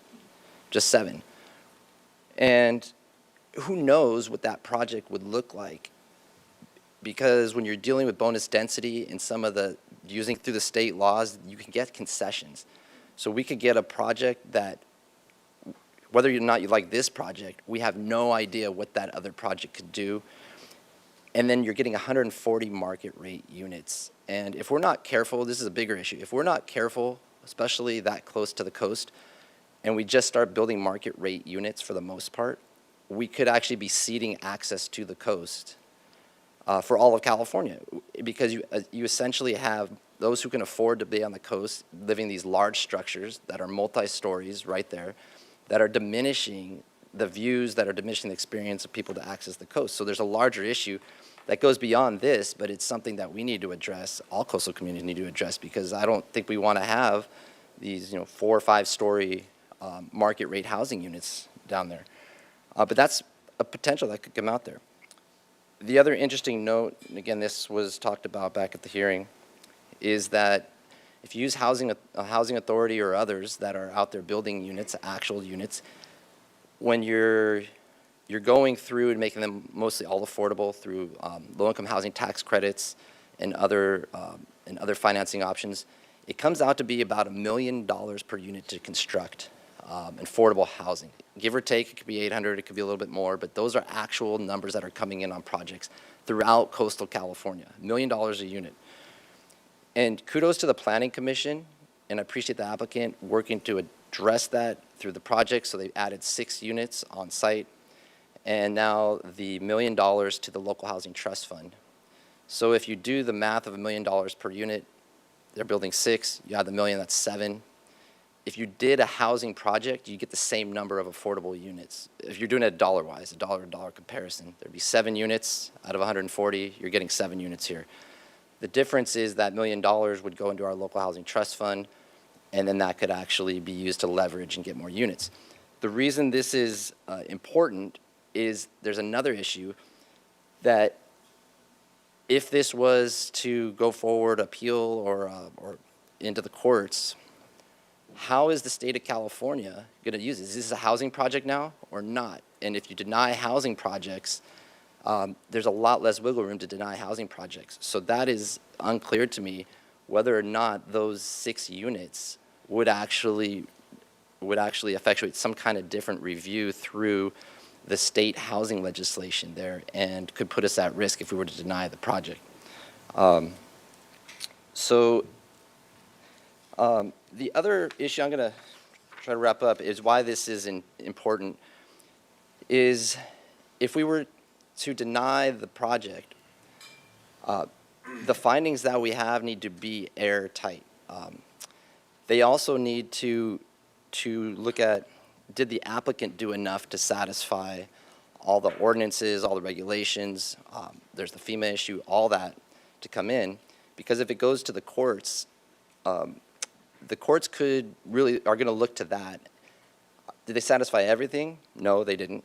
just 7. And who knows what that project would look like, because when you're dealing with bonus density and some of the, using through the state laws, you can get concessions. So we could get a project that, whether or not you like this project, we have no idea what that other project could do. And then you're getting 140 market rate units. And if we're not careful, this is a bigger issue. If we're not careful, especially that close to the coast, and we just start building market rate units for the most part, we could actually be ceding access to the coast for all of California, because you essentially have those who can afford to be on the coast living these large structures that are multi-stories right there, that are diminishing the views, that are diminishing the experience of people to access the coast. So there's a larger issue that goes beyond this, but it's something that we need to address, all coastal communities need to address, because I don't think we want to have these 4 or 5 story market rate housing units down there. But that's a potential that could come out there. The other interesting note, and again, this was talked about back at the hearing, is that if you use a housing authority or others that are out there building units, actual units, when you're going through and making them mostly all affordable through low-income housing tax credits and other financing options, it comes out to be about $1 million per unit to construct affordable housing. Give or take, it could be 800, it could be a little bit more, but those are actual numbers that are coming in on projects throughout coastal California, $1 million a unit. And kudos to the Planning Commission, and I appreciate the applicant working to address that through the project, so they added 6 units on site, and now the $1 million to the Local Housing Trust Fund. So if you do the math of $1 million per unit, they're building 6, you add the $1 million, that's 7. If you did a housing project, you get the same number of affordable units. If you're doing it dollar-wise, a dollar-to-dollar comparison, there'd be 7 units out of 140, you're getting 7 units here. The difference is that $1 million would go into our Local Housing Trust Fund, and then that could actually be used to leverage and get more units. The reason this is important is there's another issue that if this was to go forward, appeal, or into the courts, how is the state of California going to use it? Is this a housing project now or not? And if you deny housing projects, there's a lot less wiggle room to deny housing projects. So that is unclear to me whether or not those 6 units would actually effectuate some kind of different review through the state housing legislation there, and could put us at risk if we were to deny the project. The other issue I'm going to try to wrap up is why this is important is if we were to deny the project, the findings that we have need to be airtight. They also need to look at, did the applicant do enough to satisfy all the ordinances, all the regulations, there's the FEMA issue, all that to come in, because if it goes to the courts could really, are going to look to that. Did they satisfy everything? No, they didn't.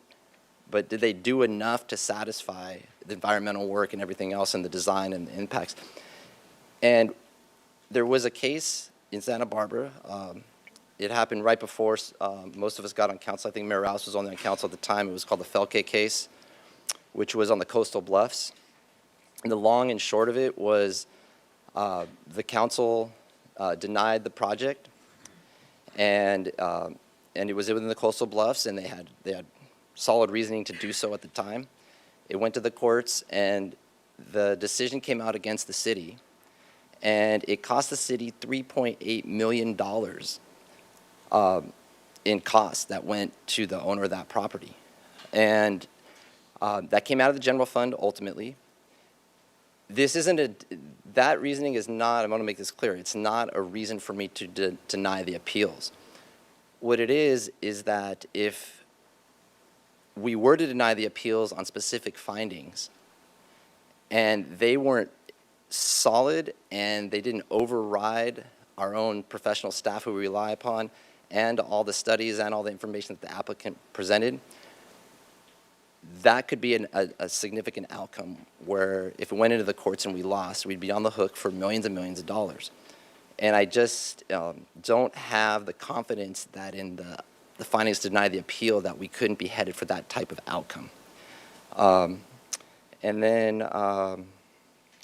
But did they do enough to satisfy the environmental work and everything else and the design and the impacts? And there was a case in Santa Barbara. It happened right before most of us got on council. I think Mayor Rouse was only on council at the time. It was called the Felke case, which was on the coastal bluffs. And the long and short of it was the council denied the project, and it was within the coastal bluffs, and they had solid reasoning to do so at the time. It went to the courts, and the decision came out against the city, and it cost the city $3.8 million in costs that went to the owner of that property. And that came out of the general fund ultimately. This isn't that reasoning is not, I want to make this clear, it's not a reason for me to deny the appeals. What it is that if we were to deny the appeals on specific findings and they weren't solid and they didn't override our own professional staff who we rely upon and all the studies and all the information that the applicant presented, that could be a significant outcome where if it went into the courts and we lost, we'd be on the hook for millions and millions of dollars. And I just don't have the confidence that in the findings to deny the appeal that we couldn't be headed for that type of outcome.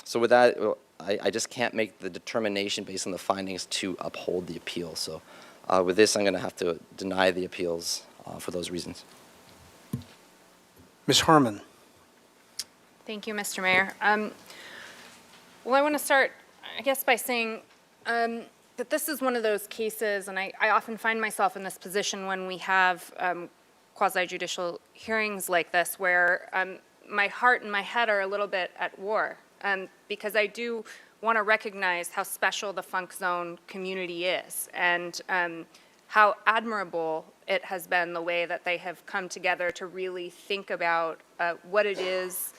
So with that, I just can't make the determination based on the findings to uphold the appeal. So with this, I'm going to have to deny the appeals for those reasons. Ms. Harmon. Thank you, Mr. Mayor. Well, I want to start, I guess, by saying that this is one of those cases, and I often find myself in this position when we have quasi-judicial hearings like this, where my heart and my head are a little bit at war, because I do want to recognize how special the Funk Zone community is, and how admirable it has been the way that they have come together to really think about what it is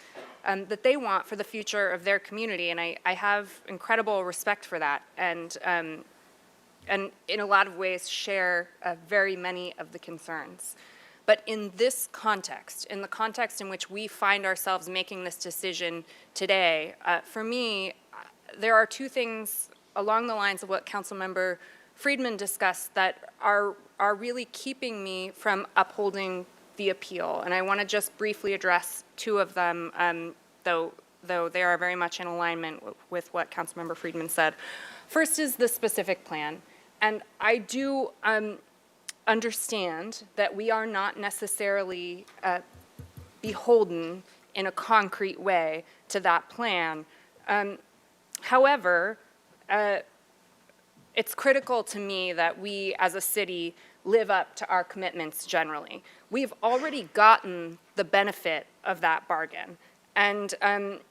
that they want for the future of their community. And I have incredible respect for that, and in a lot of ways share very many of the concerns. But in this context, in the context in which we find ourselves making this decision today, for me, there are two things along the lines of what Councilmember Friedman discussed that are really keeping me from upholding the appeal. And I want to just briefly address two of them, though they are very much in alignment with what Councilmember Friedman said. First is the specific plan. And I do understand that we are not necessarily beholden in a concrete way to that plan. However, it's critical to me that we as a city live up to our commitments generally. We've already gotten the benefit of that bargain. And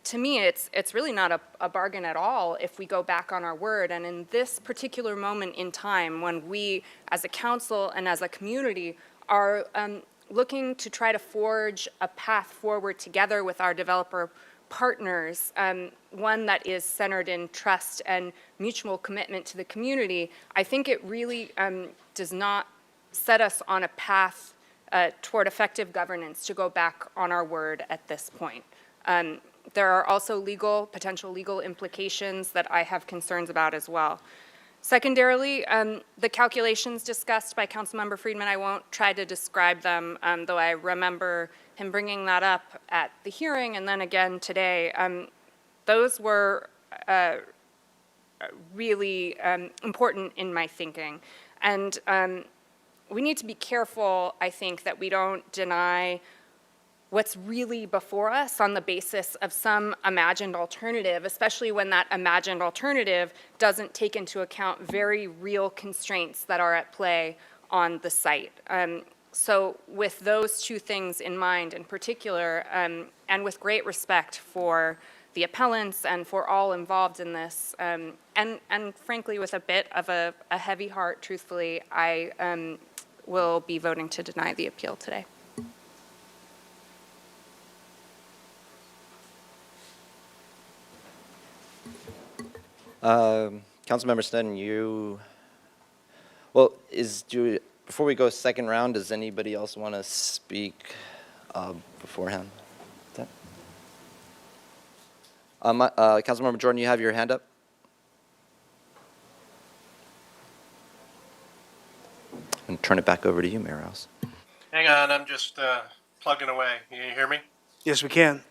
to me, it's really not a bargain at all if we go back on our word. And in this particular moment in time, when we as a council and as a community are looking to try to forge a path forward together with our developer partners, one that is centered in trust and mutual commitment to the community, I think it really does not set us on a path toward effective governance to go back on our word at this point. There are also potential legal implications that I have concerns about as well. Secondarily, the calculations discussed by Councilmember Friedman, I won't try to describe them, though I remember him bringing that up at the hearing and then again today. Those were really important in my thinking. And we need to be careful, I think, that we don't deny what's really before us on the basis of some imagined alternative, especially when that imagined alternative doesn't take into account very real constraints that are at play on the site. So with those two things in mind in particular, and with great respect for the appellants and for all involved in this, and frankly with a bit of a heavy heart, truthfully, I will be voting to deny the appeal today. Councilmember Sneddon, before we go second round, does anybody else want to speak beforehand? Councilmember Jordan, you have your hand up? And turn it back over to you, Mayor Rouse. Hang on, I'm just plugging away. Can you hear me? Yes, we can.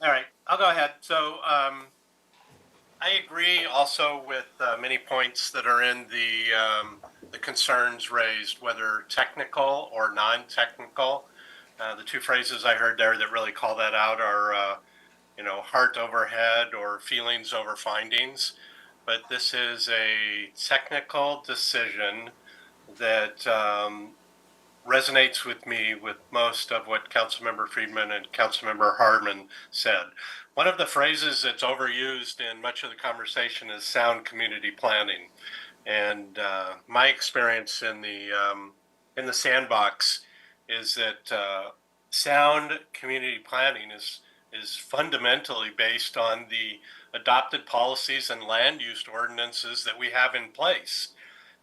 All right, I'll go ahead. So I agree also with many points that are in the concerns raised, whether technical or non-technical. The two phrases I heard there that really call that out are, heart over head or feelings over findings. But this is a technical decision that resonates with me with most of what Councilmember Friedman and Councilmember Hardman said. One of the phrases that's overused in much of the conversation is sound community planning. And my experience in the sandbox is that sound community planning is fundamentally based on the adopted policies and land use ordinances that we have in place.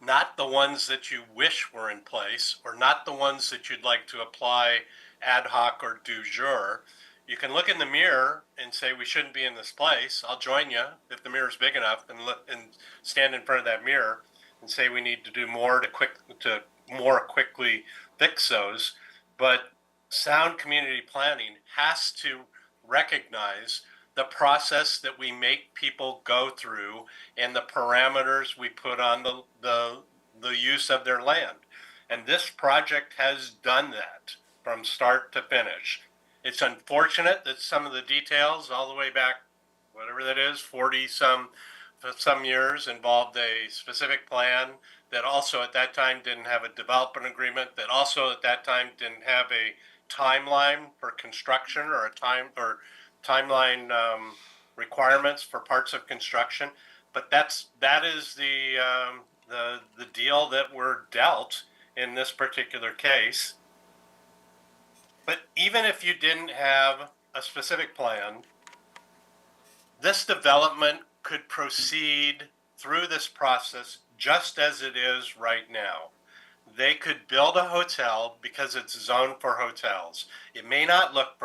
Not the ones that you wish were in place, or not the ones that you'd like to apply ad hoc or du jour. You can look in the mirror and say we shouldn't be in this place. I'll join you if the mirror's big enough, and stand in front of that mirror and say we need to do more to more quickly fix those. But sound community planning has to recognize the process that we make people go through and the parameters we put on the use of their land. And this project has done that from start to finish. It's unfortunate that some of the details all the way back, whatever that is, 40 some years, involved a specific plan that also at that time didn't have a development agreement, that also at that time didn't have a timeline for construction or timeline requirements for parts of construction. But that is the deal that we're dealt in this particular case. But even if you didn't have a specific plan, this development could proceed through this process just as it is right now. They could build a hotel because it's zoned for hotels. It may not look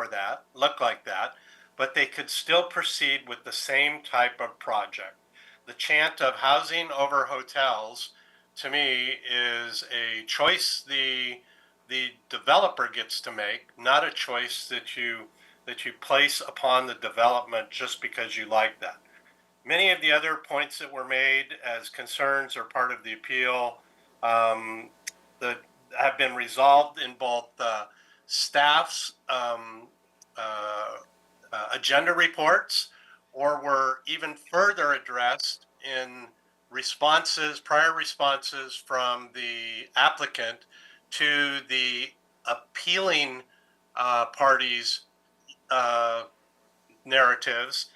like that, but they could still proceed with the same type of project. the chant of housing over hotels, to me, is a choice the developer gets to make, not a choice that you place upon the development just because you like that. Many of the other points that were made as concerns are part of the appeal that have been resolved in both staff's agenda reports, or were even further addressed in responses, prior responses from the applicant to the appealing parties' narratives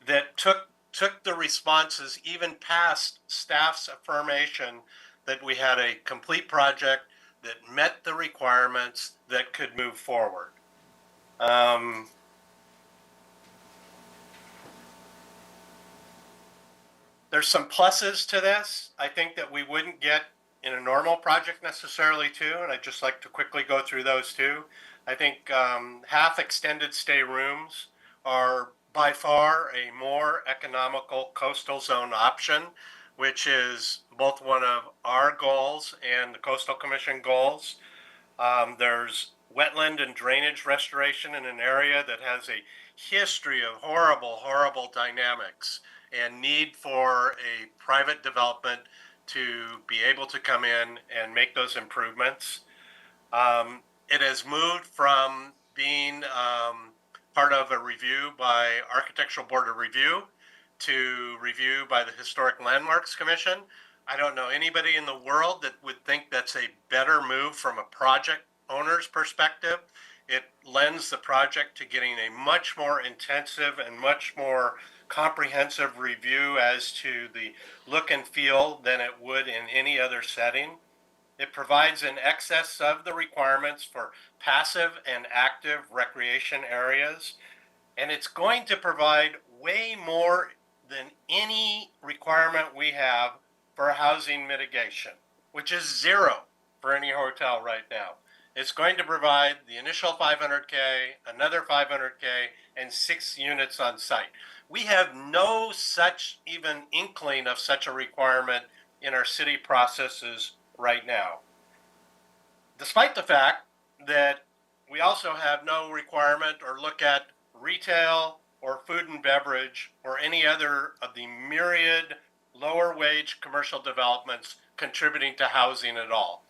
that took the responses even past staff's affirmation that we had a complete project that met the requirements that could move forward. There's some pluses to this. I think that we wouldn't get in a normal project necessarily too, and I'd just like to quickly go through those too. I think half extended stay rooms are by far a more economical coastal zone option, which is both one of our goals and the Coastal Commission goals. There's wetland and drainage restoration in an area that has a history of horrible dynamics and need for a private development to be able to come in and make those improvements. It has moved from being part of a review by Architectural Board of Review to review by the Historic Landmarks Commission. I don't know anybody in the world that would think that's a better move from a project owner's perspective. It lends the project to getting a much more intensive and much more comprehensive review as to the look and feel than it would in any other setting. It provides an excess of the requirements for passive and active recreation areas, and it's going to provide way more than any requirement we have for housing mitigation, which is zero for any hotel right now. It's going to provide the initial 500K, another 500K, and 6 units on site. We have no such even inkling of such a requirement in our city processes right now. Despite the fact that we also have no requirement or look at retail or food and beverage or any other of the myriad lower wage commercial developments contributing to housing at all.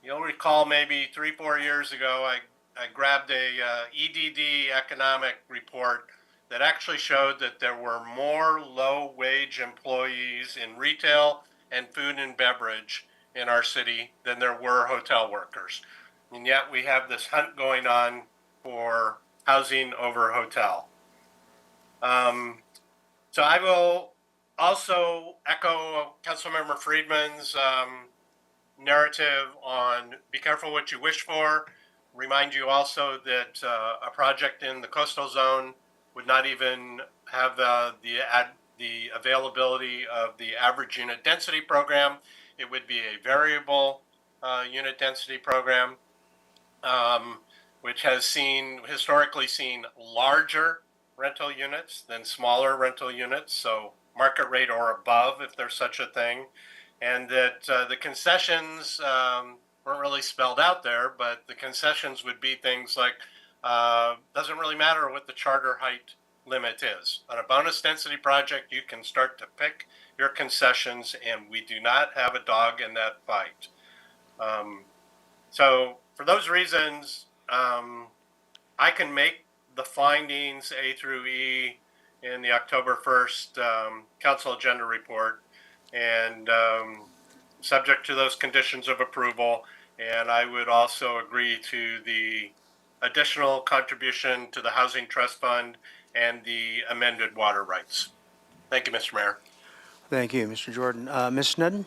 You'll recall maybe 3-4 years ago, I grabbed a EDD economic report that actually showed that there were more low-wage employees in retail and food and beverage in our city than there were hotel workers. And yet we have this hunt going on for housing over hotel. So I will also echo Councilmember Friedman's narrative on be careful what you wish for. Remind you also that a project in the coastal zone would not even have the availability of the average unit density program. It would be a variable unit density program, which has historically seen larger rental units than smaller rental units, so market rate or above if there's such a thing. And that the concessions weren't really spelled out there, but the concessions would be things like, doesn't really matter what the charter height limit is. On a bonus density project, you can start to pick your concessions, and we do not have a dog in that fight. So for those reasons, I can make the findings A through E in the October 1st council agenda report, and subject to those conditions of approval. And I would also agree to the additional contribution to the Housing Trust Fund and the amended water rights. Thank you, Mr. Mayor. Thank you, Mr. Jordan. Ms. Snedden?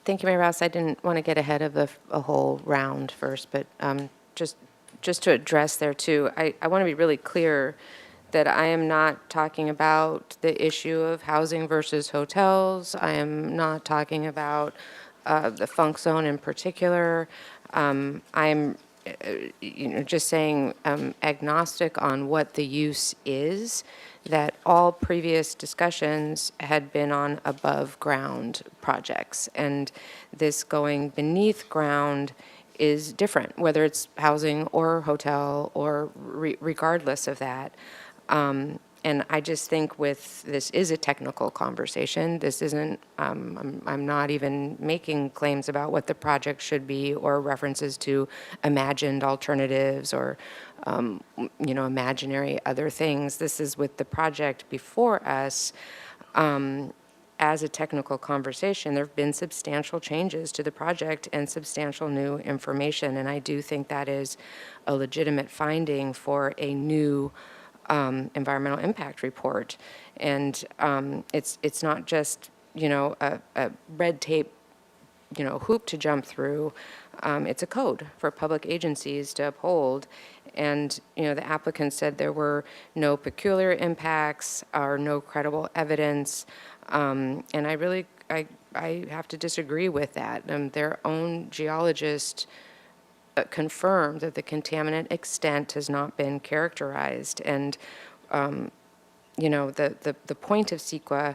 Thank you, Mayor Rouse. I didn't want to get ahead of a whole round first, but just to address there too, I want to be really clear that I am not talking about the issue of housing versus hotels. I am not talking about the funk zone in particular. I'm just saying agnostic on what the use is, that all previous discussions had been on above-ground projects. And this going beneath ground is different, whether it's housing or hotel or regardless of that. And I just think this is a technical conversation. This isn't, I'm not even making claims about what the project should be or references to imagined alternatives or, imaginary other things. This is with the project before us. As a technical conversation, there have been substantial changes to the project and substantial new information. And I do think that is a legitimate finding for a new environmental impact report. And it's not just, a red tape, hoop to jump through. It's a code for public agencies to uphold. And, the applicant said there were no peculiar impacts or no credible evidence. And I have to disagree with that. Their own geologist confirmed that the contaminant extent has not been characterized. And, the point of CEQA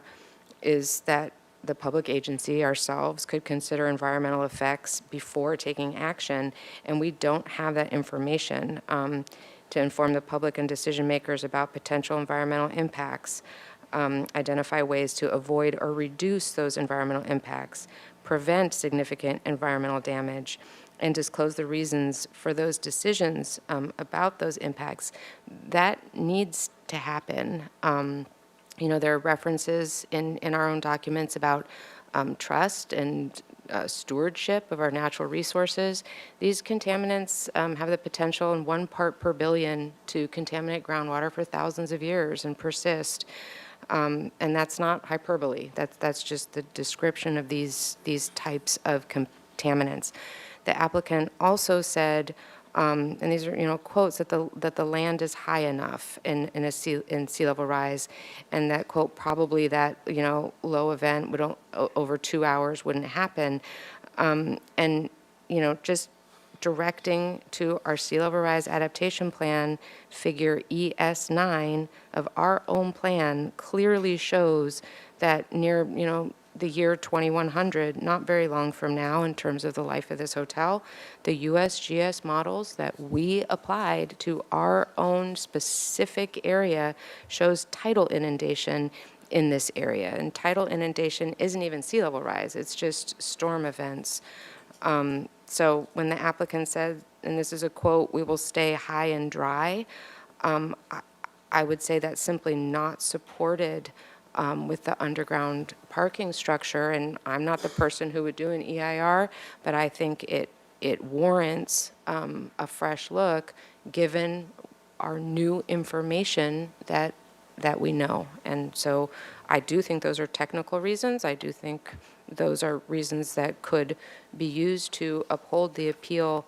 is that the public agency, ourselves, could consider environmental effects before taking action, and we don't have that information to inform the public and decision makers about potential environmental impacts, identify ways to avoid or reduce those environmental impacts, prevent significant environmental damage, and disclose the reasons for those decisions about those impacts. That needs to happen. There are references in our own documents about trust and stewardship of our natural resources. These contaminants have the potential in 1 part per billion to contaminate groundwater for thousands of years and persist. And that's not hyperbole. That's just the description of these types of contaminants. The applicant also said, and these are quotes, that the land is high enough in sea level rise, and that, quote, probably that low event would over 2 hours wouldn't happen, and just directing to our sea level rise adaptation plan, figure ES9 of our own plan clearly shows that near the year 2100, not very long from now in terms of the life of this hotel, the USGS models that we applied to our own specific area shows tidal inundation in this area. And tidal inundation isn't even sea level rise, it's just storm events. So when the applicant said, and this is a quote, "we will stay high and dry," I would say that's simply not supported with the underground parking structure. And I'm not the person who would do an EIR, but I think it warrants a fresh look given our new information that we know. And so I do think those are technical reasons. I do think those are reasons that could be used to uphold the appeal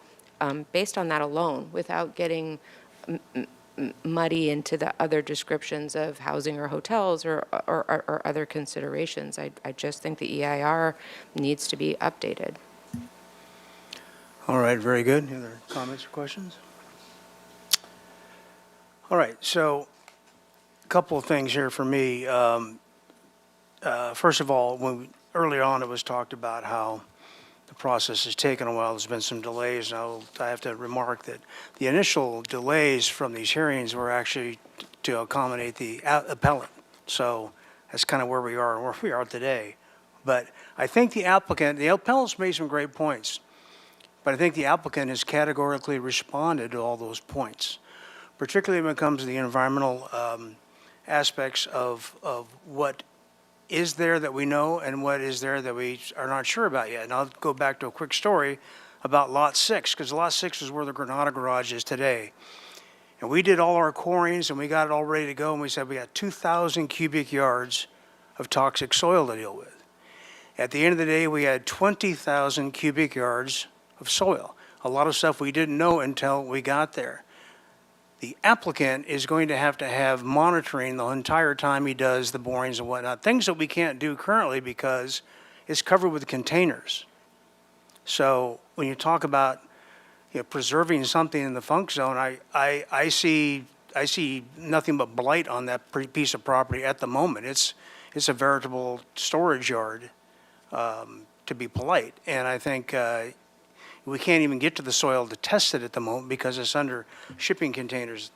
based on that alone, without getting muddy into the other descriptions of housing or hotels or other considerations. I just think the EIR needs to be updated. All right, very good. Any other comments or questions? All right, so a couple of things here for me. First of all, earlier on it was talked about how the process has taken a while. There's been some delays. Now, I have to remark that the initial delays from these hearings were actually to accommodate the appellant. So that's kind of where we are today. But I think the appellant's made some great points, but I think the applicant has categorically responded to all those points, particularly when it comes to the environmental aspects of what is there that we know and what is there that we are not sure about yet. And I'll go back to a quick story about Lot 6, because Lot 6 is where the Granada Garage is today. And we did all our corings and we got it all ready to go, and we said we got 2,000 cubic yards of toxic soil to deal with. At the end of the day, we had 20,000 cubic yards of soil. A lot of stuff we didn't know until we got there. The applicant is going to have monitoring the entire time he does the borings and whatnot, things that we can't do currently because it's covered with containers. So when you talk about preserving something in the funk zone, I see nothing but blight on that piece of property at the moment. It's a veritable storage yard, to be polite. And I think we can't even get to the soil to test it at the moment because it's under shipping containers.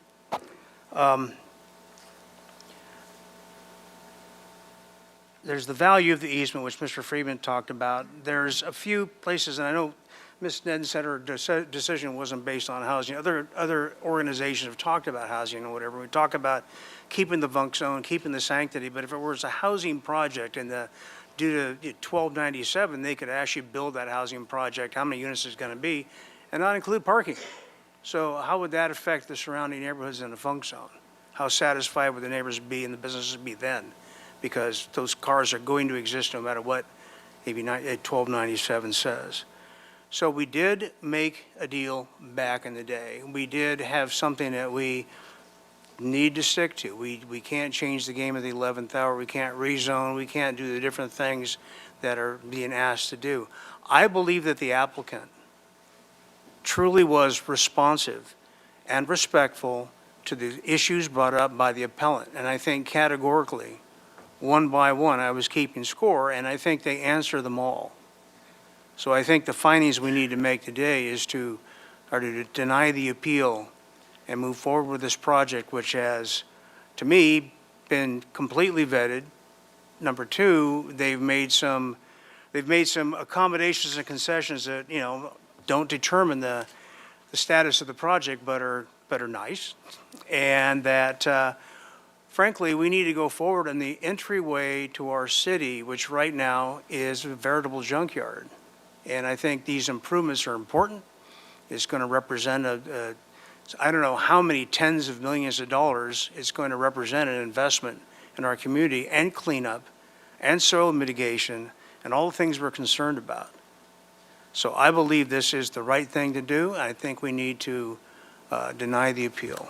There's the value of the easement, which Mr. Friedman talked about. There's a few places, and I know Ms. Nedden said her decision wasn't based on housing. Other organizations have talked about housing or whatever. We talk about keeping the funk zone, keeping the sanctity, but if it was a housing project and due to 1297, they could actually build that housing project, how many units it's going to be, and not include parking. So how would that affect the surrounding neighborhoods in the funk zone? How satisfied would the neighbors be and the businesses be then? Because those cars are going to exist no matter what AB 1297 says. So we did make a deal back in the day. We did have something that we need to stick to. We can't change the game at the 11th hour. We can't rezone. We can't do the different things that are being asked to do. I believe that the applicant truly was responsive and respectful to the issues brought up by the appellant. And I think categorically, one by one, I was keeping score, and I think they answer them all. So I think the findings we need to make today are to deny the appeal and move forward with this project, which has, to me, been completely vetted. Number two, they've made some accommodations and concessions that, don't determine the status of the project, but are nice. And that, frankly, we need to go forward in the entryway to our city, which right now is a veritable junkyard. And I think these improvements are important. It's going to represent I don't know how many tens of millions of dollars it's going to represent an investment in our community and cleanup and soil mitigation and all the things we're concerned about. So I believe this is the right thing to do. I think we need to deny the appeal.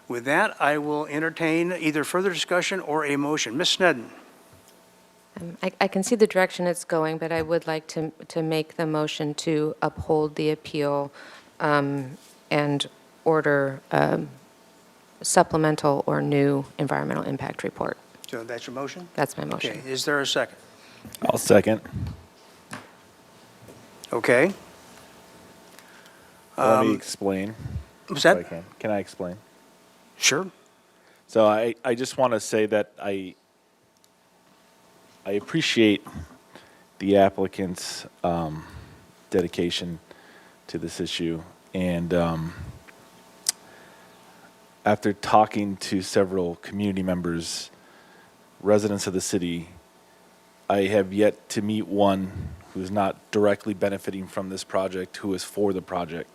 With that, I will entertain either further discussion or a motion. Ms. Snedden. I can see the direction it's going, but I would like to make the motion to uphold the appeal and order supplemental or new environmental impact report. So that's your motion? That's my motion. Okay, is there a second? I'll second. Okay. Let me explain. What's that? If I can. Can I explain? Sure. So I just want to say that I appreciate the applicant's dedication to this issue. And after talking to several community members, residents of the city, I have yet to meet one who's not directly benefiting from this project, who is for the project.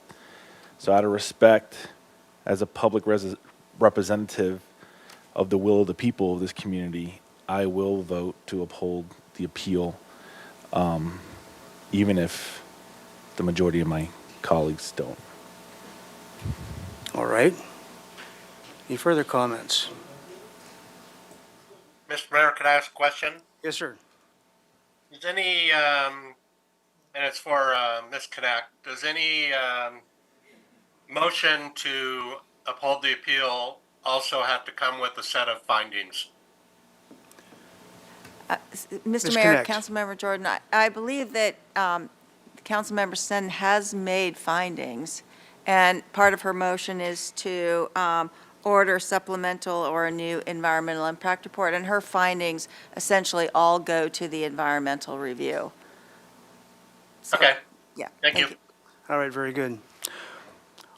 So out of respect, as a public representative of the will of the people of this community, I will vote to uphold the appeal, even if the majority of my colleagues don't. All right. Any further comments? Mr. Mayor, can I ask a question? Yes, sir. Does any, and it's for Ms. Connect, does any motion to uphold the appeal also have to come with a set of findings? Mr. Ms. Mayor, Connect. Councilmember Jordan, I believe that Councilmember Sen has made findings, and part of her motion is to order supplemental or a new environmental impact report, and her findings essentially all go to the environmental review. So, Okay. Yeah. Thank you. All right, very good.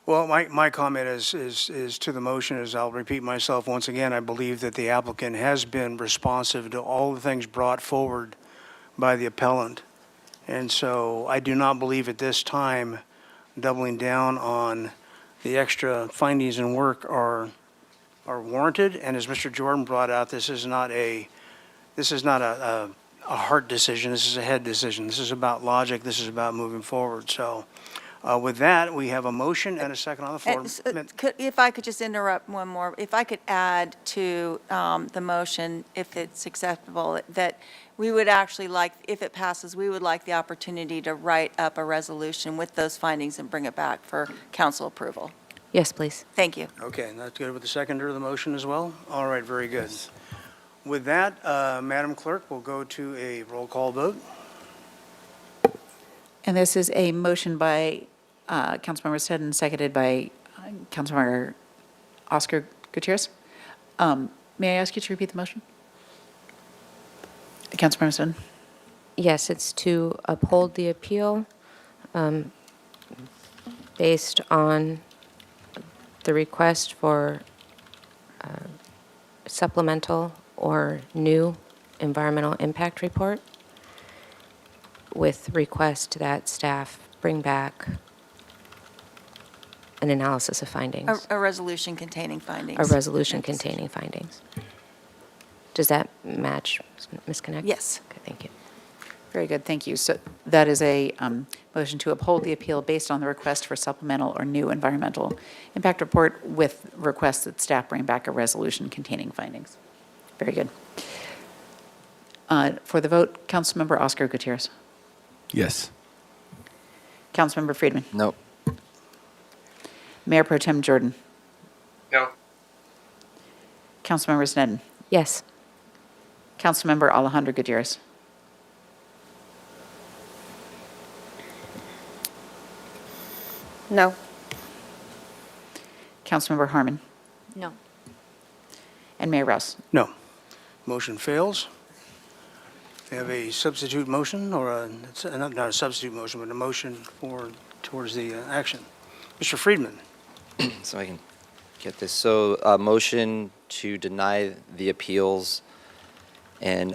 Well, my comment is to the motion, as I'll repeat myself once again. I believe that the applicant has been responsive to all the things brought forward by the appellant. And so I do not believe at this time doubling down on the extra findings and work are warranted. And as Mr. Jordan brought out, this is not a heart decision. This is a head decision. This is about logic. This is about moving forward. So With that, we have a motion and a second on the floor. If I could just interrupt one more, if I could add to the motion, if it's acceptable, that we would actually like, if it passes, we would like the opportunity to write up a resolution with those findings and bring it back for council approval. Yes, please. Thank you. Okay, and that's good with the seconder of the motion as well? All right, very good. With that, Madam Clerk, we'll go to a roll call vote. And this is a motion by Councilmember Sneddon, seconded by Councilmember Oscar Gutierrez. May I ask you to repeat the motion? Councilmember Sneddon? Yes, it's to uphold the appeal based on the request for supplemental or new environmental impact report with request that staff bring back an analysis of findings. A resolution containing findings. A resolution containing findings. Does that match, Ms. Connect? Yes. Okay, thank you. Very good, thank you. So that is a motion to uphold the appeal based on the request for supplemental or new environmental impact report with request that staff bring back a resolution containing findings. Very good. For the vote, Councilmember Oscar Gutierrez. Yes. Councilmember Friedman. No. Mayor Pro Tem Jordan. No. Councilmember Sneddon. Yes. Councilmember Alejandro Gutierrez. No. Councilmember Harmon. No. And Mayor Rouse. No. Motion fails. We have a substitute motion, or not a substitute motion, but a motion towards the action. Mr. Friedman. So I can get this. So motion to deny the appeals and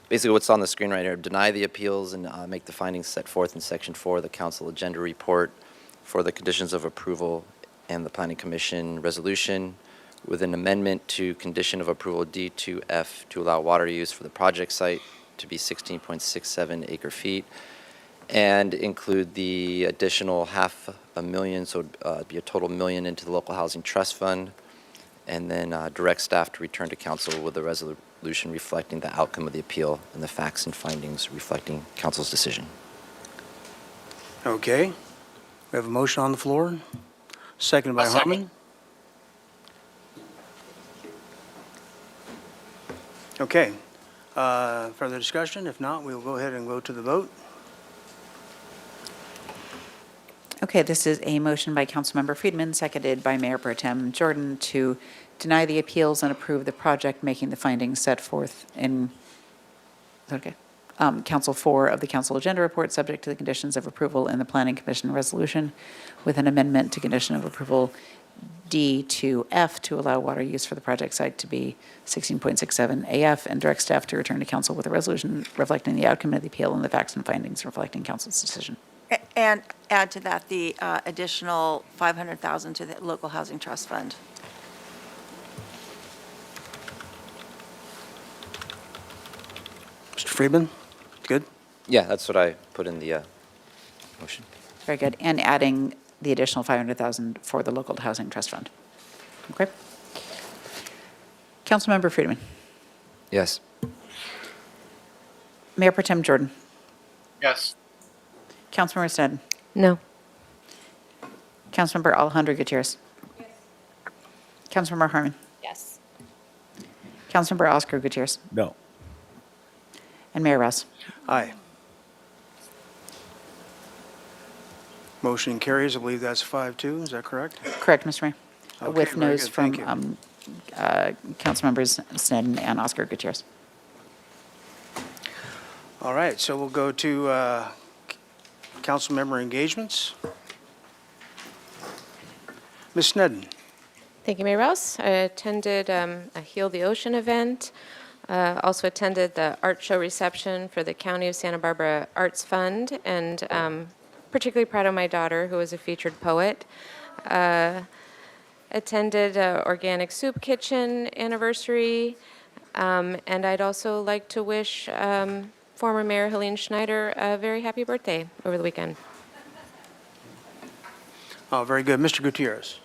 basically what's on the screen right here, deny the appeals and make the findings set forth in Section 4 of the Council Agenda Report for the conditions of approval and the Planning Commission resolution with an amendment to condition of approval D2F to allow water use for the project site to be 16.67 acre feet and include the additional $500,000, so it'd be a total $1 million into the local housing trust fund, and then direct staff to return to council with a resolution reflecting the outcome of the appeal and the facts and findings reflecting council's decision. Okay. We have a motion on the floor, seconded by Harmon. Okay. Further discussion? If not, we'll go ahead and go to the vote. Okay, this is a motion by Councilmember Friedman, seconded by Mayor Pro Tem Jordan, to deny the appeals and approve the project, making the findings set forth in, Council 4 of the Council Agenda Report, subject to the conditions of approval in the Planning Commission resolution, with an amendment to condition of approval D to F to allow water use for the project site to be 16.67 AF, and direct staff to return to council with a resolution reflecting the outcome of the appeal and the facts and findings reflecting council's decision. And add to that the additional $500,000 to the local housing trust fund. Mr. Friedman, good? Yeah, that's what I put in the motion. Very good. And adding the additional $500,000 for the local housing trust fund. Okay. Councilmember Friedman. Yes. Mayor Pro Tem Jordan. Yes. Councilmember Sneddon. No. Councilmember Alejandro Gutierrez. Yes. Councilmember Harmon. Yes. Councilmember Oscar Gutierrez. No. And Mayor Rouse. Aye. Motion carries. I believe that's 5-2. Is that correct? Correct, Mr. Mayor. Okay, With very no's good. from Thank Councilmembers Sneddon and Oscar Gutierrez. All right, so we'll go to council member engagements. Ms. Sneddon. Thank you, Mayor Rouse. I attended a Heal the Ocean event. Also attended the art show reception for the County of Santa Barbara Arts Fund, and particularly proud of my daughter, who was a featured poet. Attended Organic Soup Kitchen anniversary, and I'd also like to wish former Mayor Helene Schneider a very happy birthday over the weekend. Oh, very good. Mr. Gutierrez.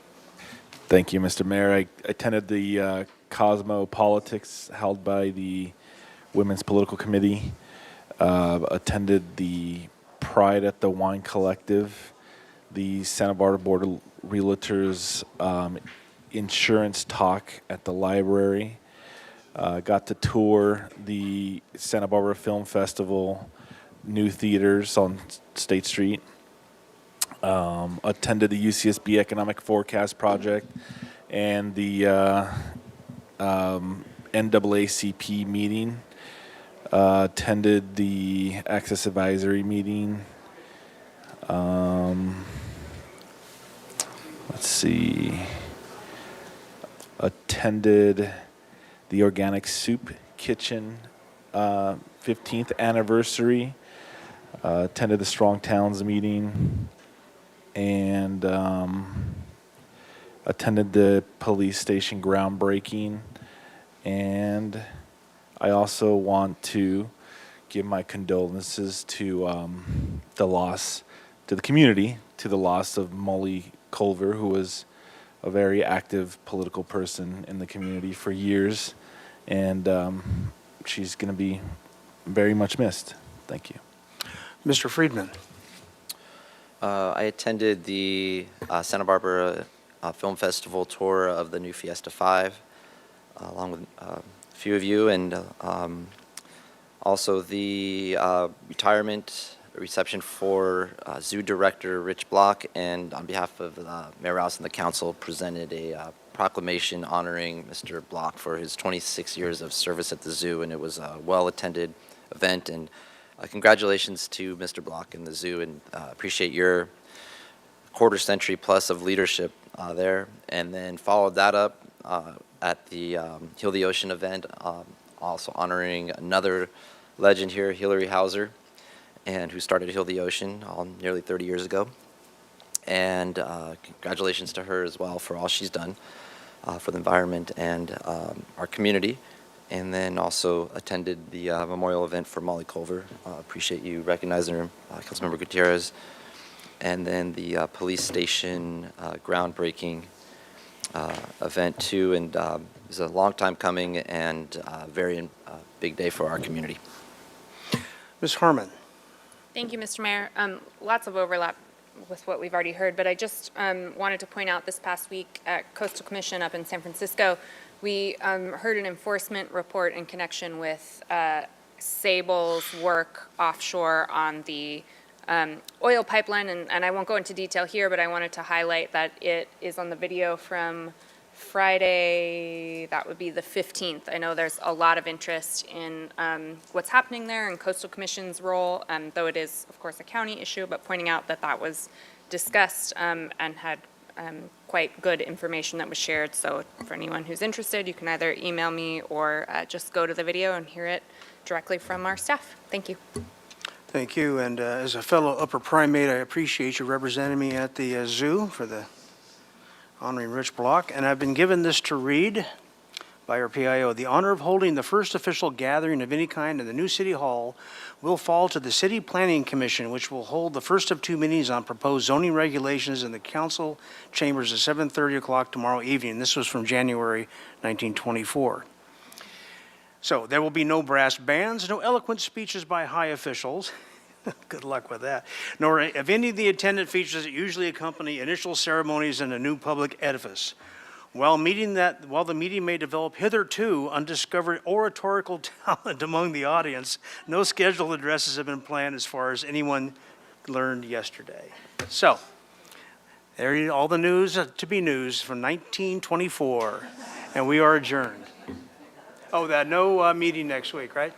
Thank you, Mr. Mayor. I attended the Cosmopolitics held by the Women's Political Committee, attended the Pride at the Wine Collective, the Santa Barbara Board of Realtors insurance talk at the library, got to tour the Santa Barbara Film Festival new theaters on State Street, attended the UCSB Economic Forecast Project and the NAACP meeting, attended the Access Advisory meeting. Let's see. Attended the Organic Soup Kitchen 15th anniversary. Attended the Strong Towns meeting. And attended the police station groundbreaking. And I also want to give my condolences to the community, to the loss of Molly Culver, who was a very active political person in the community for years, and she's going to be very much missed. Thank you. Mr. Friedman. I attended the Santa Barbara Film Festival tour of the new Fiesta 5, along with a few of you, and also the retirement reception for Zoo Director Rich Block, and on behalf of Mayor Rouse and the council, presented a proclamation honoring Mr. Block for his 26 years of service at the zoo, and it was a well-attended event, and congratulations to Mr. Block and the zoo, and appreciate your quarter century plus of leadership there. And then followed that up at the Heal the Ocean event, also honoring another legend here, Hillary Hauser, and who started Heal the Ocean nearly 30 years ago. And congratulations to her as well for all she's done for the environment and our community. And then also attended the memorial event for Molly Culver. Appreciate you recognizing her, Councilmember Gutierrez. And then the police station groundbreaking event too. And it was a long time coming and very big day for our community. Ms. Harmon. Thank you, Mr. Mayor. Lots of overlap with what we've already heard, but I just wanted to point out this past week at Coastal Commission up in San Francisco, we heard an enforcement report in connection with Sable's work offshore on the oil pipeline, and I won't go into detail here, but I wanted to highlight that it is on the video from Friday, that would be the 15th. I know there's a lot of interest in what's happening there and Coastal Commission's role, though it is, of course, a county issue, but pointing out that that was discussed and had quite good information that was shared. So for anyone who's interested, you can either email me or just go to the video and hear it directly from our staff. Thank you. Thank you. And as a fellow upper primate, I appreciate you representing me at the zoo for the honoring Rich Block. And I've been given this to read by our PIO. The honor of holding the first official gathering of any kind in the new City Hall will fall to the City Planning Commission, which will hold the first of two meetings on proposed zoning regulations in the council chambers at 7:30 o'clock tomorrow evening. This was from January 1924. So there will be no brass bands, no eloquent speeches by high officials. Good luck with that. Nor of any of the attendant features that usually accompany initial ceremonies in a new public edifice. While the meeting may develop hitherto undiscovered oratorical talent among the audience, no scheduled addresses have been planned as far as anyone learned yesterday. So, there you all the news to be news from 1924, and we are adjourned. Oh, that no meeting next week, right?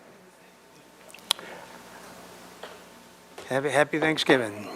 Happy Thanksgiving.